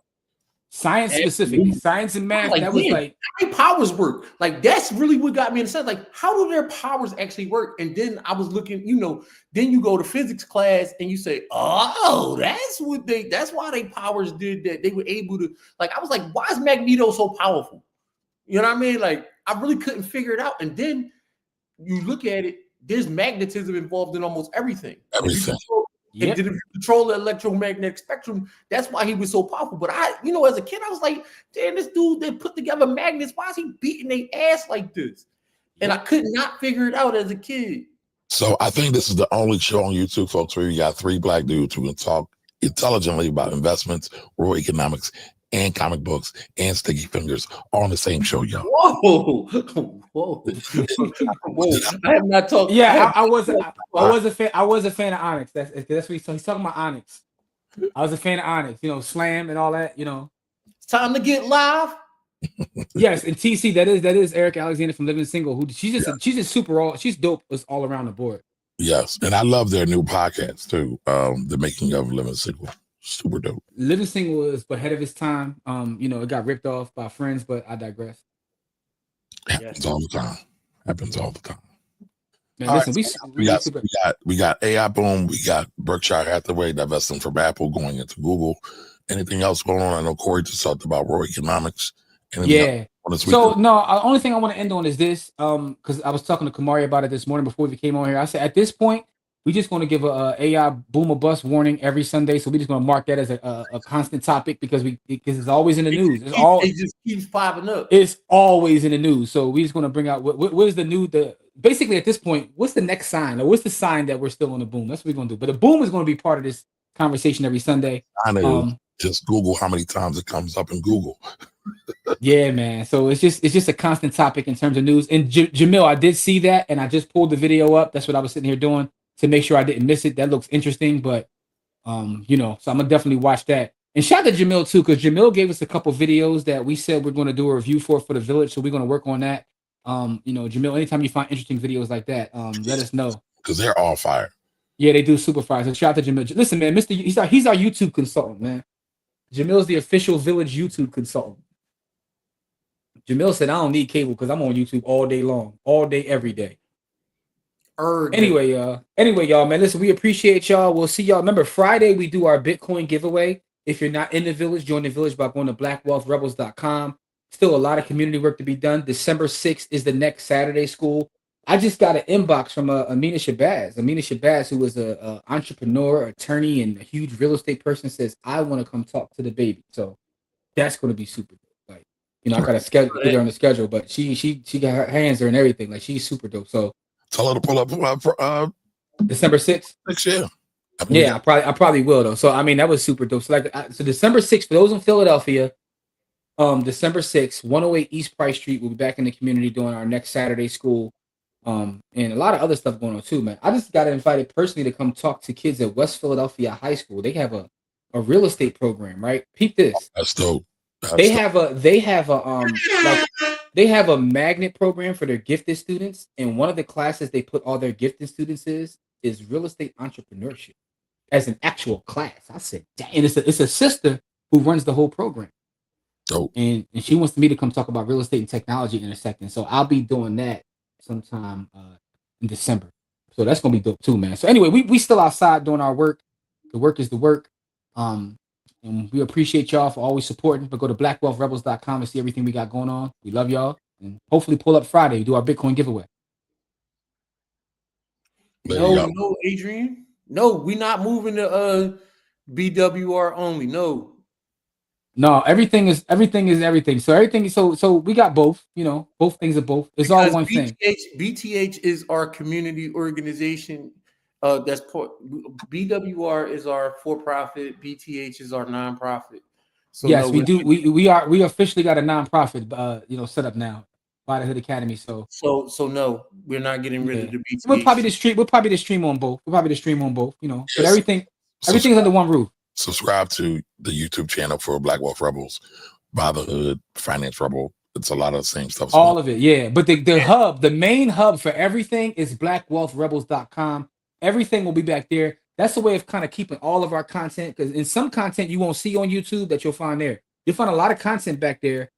Science specifically, science and math. That was like how powers work. Like that's really what got me in the sense. Like, how do their powers actually work? And then I was looking, you know, then you go to physics class and you say, oh, that's why they powers did that. They were able to, like, I was like, why is Magneto so powerful? You know what I mean? Like, I really couldn't figure it out. And then you look at it, there's magnetism involved in almost everything. Everything. And if you control the electromagnetic spectrum, that's why he was so powerful. But as a kid, I was like, damn, this dude that put together magnets, why is he beating their ass like this? And I could not figure it out as a kid. So I think this is the only show on YouTube, folks, where you got 3 black dudes who can talk intelligently about investments, world economics, and comic books, and sticky fingers, all on the same show, y'all. Whoa. I have not talked. Yeah, I was a fan of Onyx. That's what he's talking about. Onyx. I was a fan of Onyx. Slam and all that. It's time to get live. Yes, and TC, that is Eric Alexander from Living Single. Who she's just super she's dope. It's all around the board. Yes, and I love their new podcast too. The Making of Living Single, super dope. Living Single is ahead of its time. It got ripped off by friends, but I digress. Happens all the time. Man, all listen, right, we got AI boom. We got Berkshire Hathaway divesting from Apple, going into Google. Anything else going on? I know Corey just talked about world economics. Yeah. So no, the only thing I want to end on is this, because I was talking to Kamari about it this morning before we came on here. I said at this point, we just going to give a AI boom or bust warning every Sunday. So we just going to mark that as a constant topic because it's always in the news. It just keeps popping up. It's always in the news. So we just going to bring out what is the new basically at this point, what's the next sign or what's the sign that we're still on the boom? That's what we're going to do. But the boom is going to be part of this conversation every Sunday. I know. Just Google how many times it comes up in Google. Yeah, man. So it's just a constant topic in terms of news. And Jamil, I did see that, and I just pulled the video up. That's what I was sitting here doing to make sure I didn't miss it. That looks interesting, but so I'm gonna definitely watch that. And shout out to Jamil too, because Jamil gave us a couple videos that we said we're going to do a review for the village. So we're going to work on that. Jamil, anytime you find interesting videos like that, let us know because they're all fire. Yeah, they do super fire. So shout out to Jamil. Listen, man, he's our YouTube consultant, man. Jamil's the official village YouTube consultant. Jamil said, I don't need cable because I'm on YouTube all day long, all day, every day. Anyway, y'all, man, listen, we appreciate y'all. We'll see y'all. Remember, Friday, we do our Bitcoin giveaway. If you're not in the village, join the village by going to blackwealthrebels.com. Still a lot of community work to be done. December 6th is the next Saturday school. I just got an inbox from Amina Shabazz, who is an entrepreneur, attorney, and a huge real estate person, says, I want to come talk to the baby. So that's going to be super dope. Like, I got to get her on the schedule, but she got her hands there and everything. Like, she's super dope. So tell her to pull up December 6th. Next year. Yeah, I probably will though. So I mean, that was super dope. So so December 6th for those in Philadelphia, December 6th, 108 East Price Street. We'll be back in the community doing our next Saturday school. And a lot of other stuff going on too, man. I just got invited personally to come talk to kids at West Philadelphia High School. They have a real estate program, right? Peep this. That's dope. They have a magnet program for their gifted students, and one of the classes they put all their gifted students is real estate entrepreneurship as an actual class. I said, dang, and it's a sister who runs the whole program. Dope. And she wants me to come talk about real estate and technology intersecting. So I'll be doing that sometime in December. So that's gonna be dope too, man. So anyway, we still outside doing our work. The work is the work. And we appreciate y'all for always supporting. But go to blackwealthrebels.com and see everything we got going on. We love y'all. And hopefully pull up Friday, do our Bitcoin giveaway. No, Adrian. No, we're not moving to BWR only. No, everything is everything. So everything. So we got both. Both things are both. It's because all one thing. BTH is our community organization. That's BWR is our for-profit. BTH is our nonprofit. So yes, we do. We officially got a nonprofit. Set up now by the Hood Academy. So no, we're not getting rid of the BTH. We'll probably the stream on both. But everything's under one roof. Subscribe to the YouTube channel for Black Wealth Rebels, Brotherhood, Finance Rebel. It's a lot of the same stuff. All of it, yeah. But the main hub for everything is blackwealthrebels.com. Everything will be back there. That's the way of kind of keeping all of our content, because in some content you won't see on YouTube that you'll find there. You'll find a lot of content back there,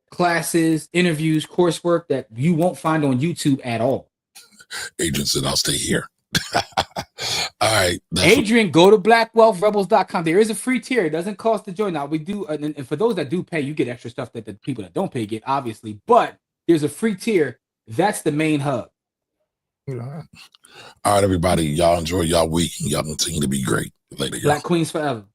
classes, interviews, coursework that you won't find on YouTube at all. Adrian said, I'll stay here. All right. Adrian, go to blackwealthrebels.com. There is a free tier. It doesn't cost to join. Now we do, and for those that do pay, you get extra stuff that the people that don't pay get, obviously. But there's a free tier. That's the main hub. All right, everybody. Y'all enjoy y'all week and y'all continue to be great. Later, y'all. Black Queens forever.